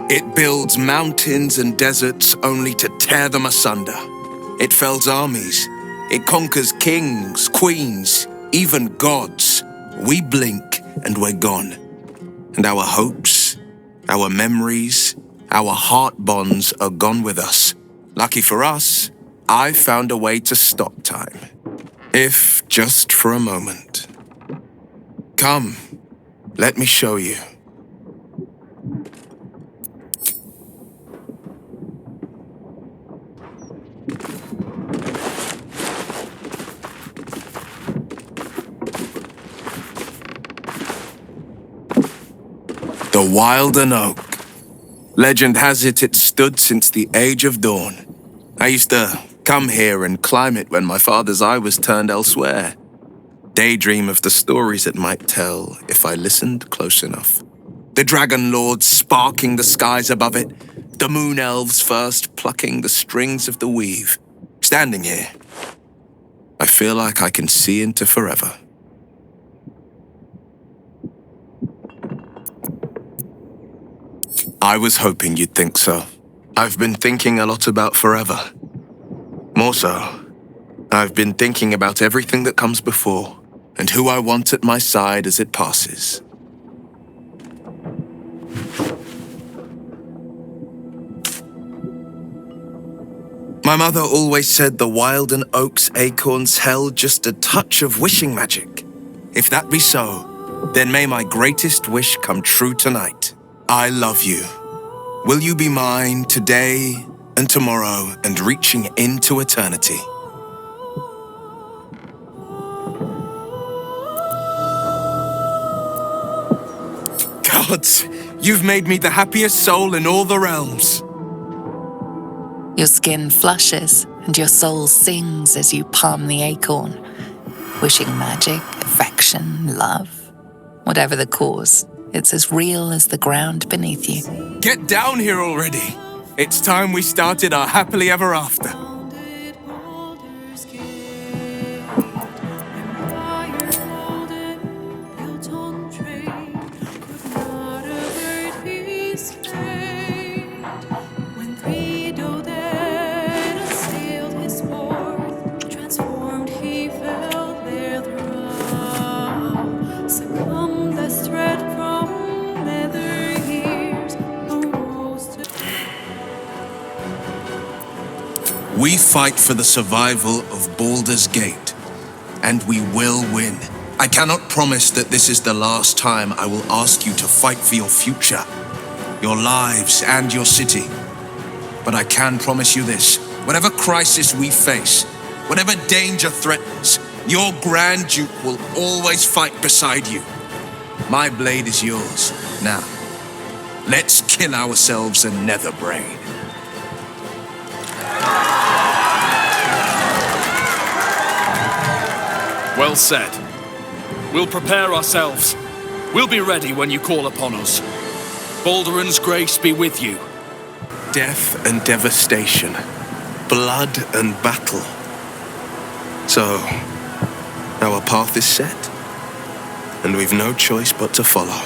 It builds mountains and deserts only to tear them asunder. It fells armies. It conquers kings, queens, even gods. We blink and we're gone. And our hopes, our memories, our heart bonds are gone with us. Lucky for us, I found a way to stop time. If just for a moment. Come, Let me show you. The Wilden Oak. Legend has it it stood since the Age of Dawn. I used to come here and climb it when my father's eye was turned elsewhere. Daydream of the stories it might tell if I listened close enough. The Dragon Lords sparking the skies above it, the Moon Elves first plucking the strings of the weave. Standing here, I feel like I can see into forever. I was hoping you'd think so. I've been thinking a lot about forever. More so, I've been thinking about everything that comes before, and who I want at my side as it passes. My mother always said the Wilden Oak's acorns held just a touch of wishing magic. If that be so, then may my greatest wish come true tonight. I love you. Will you be mine today and tomorrow and reaching into eternity? Gods, you've made me the happiest soul in all the realms. Your skin flushes and your soul sings as you palm the acorn, wishing magic, affection, love. Whatever the cause, it's as real as the ground beneath you. Get down here already. It's time we started our happily ever after. We fight for the survival of Baldursgate, and we will win. I cannot promise that this is the last time I will ask you to fight for your future, your lives, and your city. But I can promise you this: whatever crisis we face, whatever danger threatens, your Grand Duke will always fight beside you. My blade is yours. Now, let's kill ourselves a nether brain. Well said. We'll prepare ourselves. We'll be ready when you call upon us. Balduran's grace be with you. Death and devastation, blood and battle. So, our path is set, and we've no choice but to follow.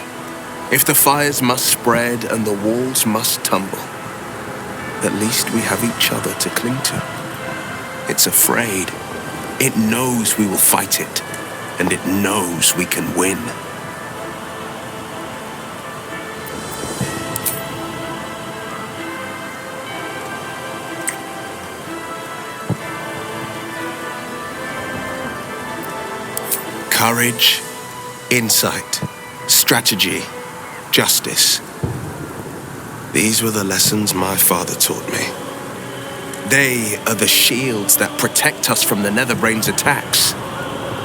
If the fires must spread and the walls must tumble, at least we have each other to cling to. It's afraid. It knows we will fight it, and it knows we can win. Courage, insight, strategy, justice. These were the lessons my father taught me. They are the shields that protect us from the Netherbrain's attacks,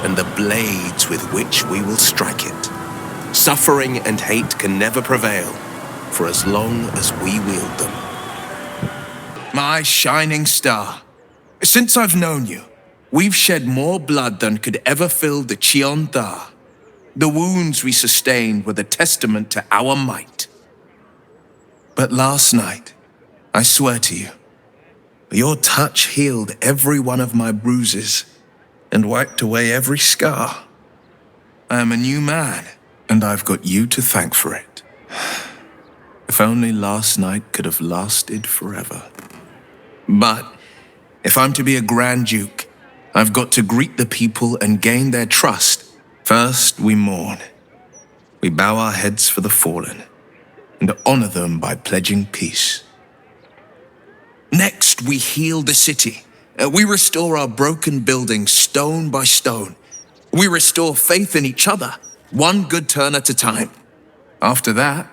and the blades with which we will strike it. Suffering and hate can never prevail for as long as we wield them. My shining star, since I've known you, we've shed more blood than could ever fill the Cheon Da. The wounds we sustained were the testament to our might. But last night, I swear to you, your touch healed every one of my bruises and wiped away every scar. I am a new man, and I've got you to thank for it. If only last night could have lasted forever. But if I'm to be a Grand Duke, I've got to greet the people and gain their trust. First, we mourn. We bow our heads for the fallen and honor them by pledging peace. Next, we heal the city. We restore our broken buildings stone by stone. We restore faith in each other One good turn at a time. After that,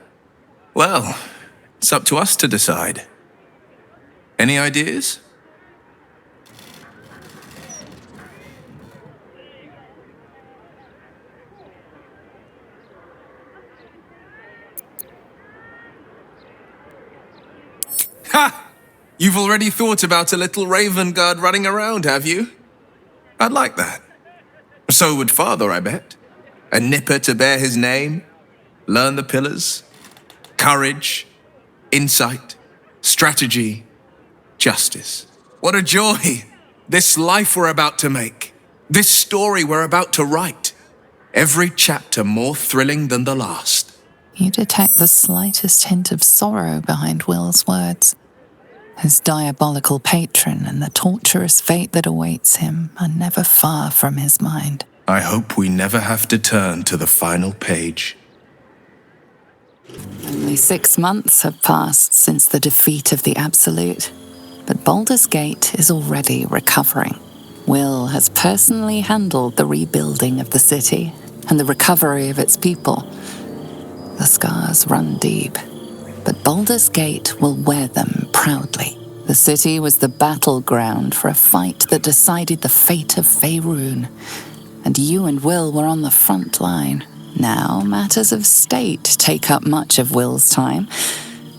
well, it's up to us to decide. Any ideas? Ha! You've already thought about a little raven guard running around, have you? I'd like that. So would Father, I bet. A nipper to bear his name, learn the pillars, courage, insight, strategy, justice. What a joy! This life we're about to make, this story we're about to write. Every chapter more thrilling than the last. You detect the slightest hint of sorrow behind Wyll's words. His diabolical patron and the torturous fate that awaits him are never far from his mind. I hope we never have to turn to the final page. Only 6 months have passed since the defeat of the Absolute, but Baldursgate is already recovering. Wyll has personally handled the rebuilding of the city and the recovery of its people. The scars run deep, but Baldursgate will wear them proudly. The city was the battleground for a fight that decided the fate of Faerun, and you and Wyll were on the front line. Now matters of state take up much of Wyll's time,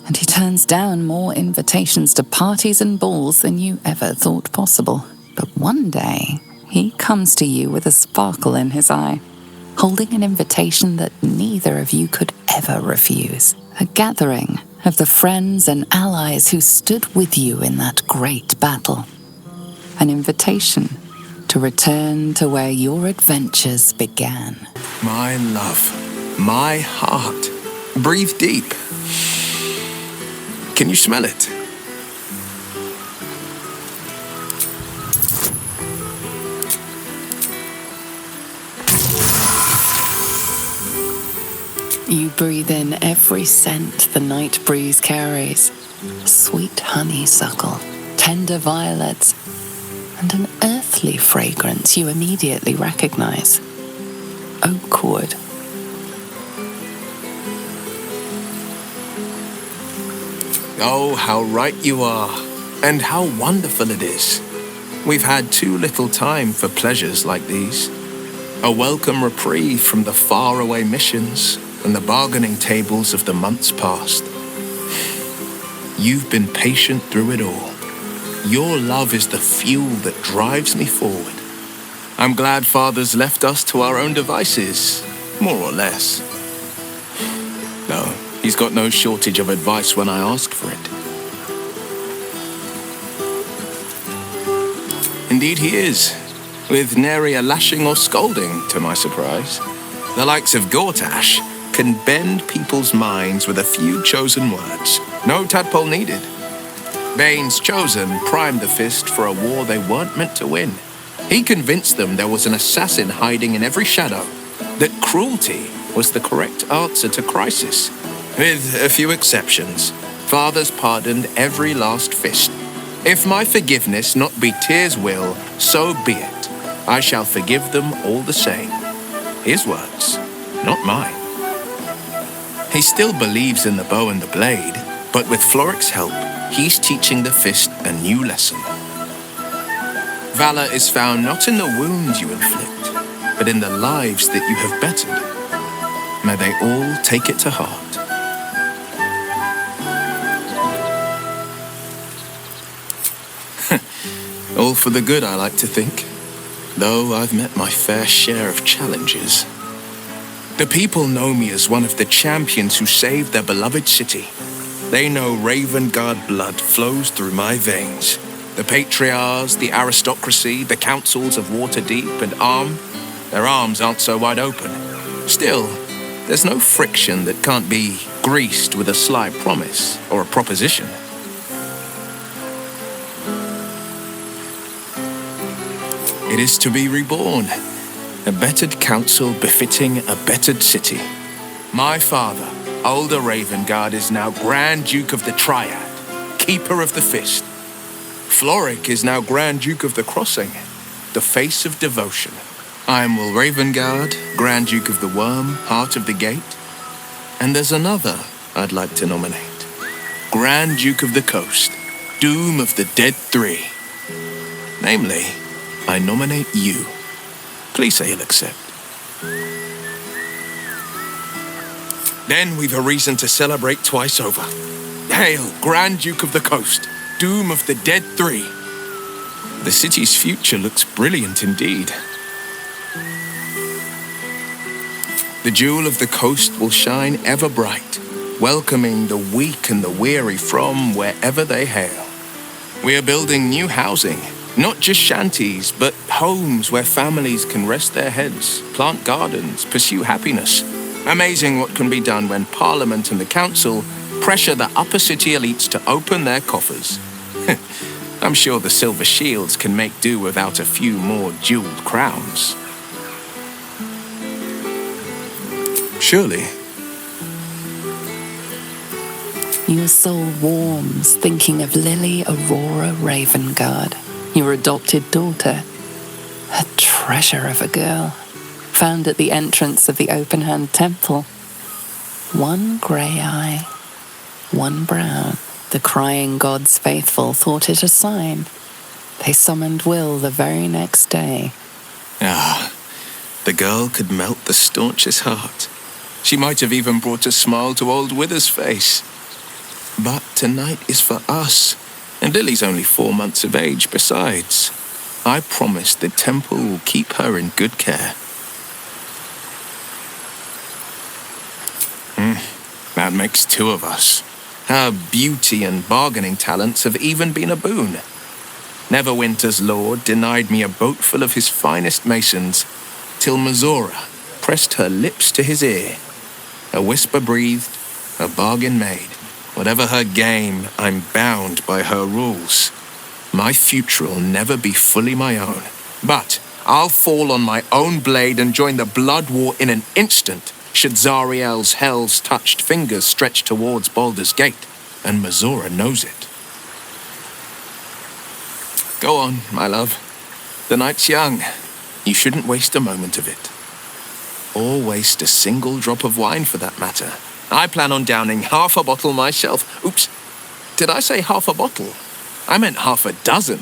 and he turns down more invitations to parties and balls than you ever thought possible. But one day, he comes to you with a sparkle in his eye, holding an invitation that neither of you could ever refuse. A gathering of the friends and allies who stood with you in that great battle. An invitation to return to where your adventures began. My love, my heart. Breathe deep. Can you smell it? You breathe in every scent the night breeze carries. Sweet honeysuckle, tender violets, and an earthly fragrance you immediately recognize. Oak wood. Oh, how right you are, and how wonderful it is. We've had too little time for pleasures like these. A welcome reprieve from the faraway missions and the bargaining tables of the months past. You've been patient through it all. Your love is the fuel that drives me forward. I'm glad Father's left us to our own devices, more or less. No, he's got no shortage of advice when I ask for it. Indeed he is, with nary a lashing or scolding, to my surprise. The likes of Gortash can bend people's minds with a few chosen words. No tadpole needed. Bane's Chosen primed the Fist for a war they weren't meant to win. He convinced them there was an assassin hiding in every shadow, that cruelty was the correct answer to crisis. With a few exceptions, Father's pardoned every last Fist. If my forgiveness not be Tyr's will, so be it. I shall forgive them all the same. His words, not mine. He still believes in the bow and the blade, but with Floric's help, he's teaching the Fist a new lesson. Valor is found not in the wounds you inflict, but in the lives that you have bettered. May they all take it to heart. All for the good, I like to think, though I've met my fair share of challenges. The people know me as one of the champions who saved their beloved city. They know Raven Guard blood flows through my veins. The patriarchs, the aristocracy, the councils of Waterdeep and their arms aren't so wide open. Still, there's no friction that can't be greased with a sly promise or a proposition. It is to be reborn, a bettered council befitting a bettered city. My father, older Ravengard, is now Grand Duke of the Triad, Keeper of the Fist. Floric is now Grand Duke of the Crossing, the face of devotion. I'm Wyll Ravengard, Grand Duke of the Worm, Heart of the Gate. And there's another I'd like to nominate. Grand Duke of the Coast, Doom of the Dead Three. Namely, I nominate you. Please say you'll accept. Then we've a reason to celebrate twice over. Hail, Grand Duke of the Coast, Doom of the Dead Three. The city's future looks brilliant indeed. The jewel of the coast will shine ever bright, welcoming the weak and the weary from wherever they hail. We are building new housing, not just shanties, but homes where families can rest their heads, plant gardens, pursue happiness. Amazing what can be done when Parliament and the Council pressure the upper city elites to open their coffers. I'm sure the Silver Shields can make do without a few more jeweled crowns. Surely. Your soul warms thinking of Lily Aurora Ravengard, your adopted daughter. A treasure of a girl, found at the entrance of the Open Hand Temple. One grey eye, one brown. The crying gods faithful thought it a sign. They summoned Wyll the very next day. Ah, the girl could melt the staunchest heart. She might have even brought a smile to old Wither's face. But tonight is for us, and Lily's only 4 months of age besides. I promise the temple will keep her in good care. That makes 2 of us. Her beauty and bargaining talents have even been a boon. Neverwinter's lord denied me a boat full of his finest masons, till Mizora pressed her lips to his ear. A whisper breathed, a bargain made. Whatever her game, I'm bound by her rules. My future'll never be fully my own. But I'll fall on my own blade and join the blood war in an instant, should Zariel's hell's touched fingers stretch towards Baldur's Gate, and Mizora knows it. Go on, my love. The night's young. You shouldn't waste a moment of it. Or waste a single drop of wine for that matter. I plan on downing half a bottle myself. Oops, did I say half a bottle? I meant half a dozen.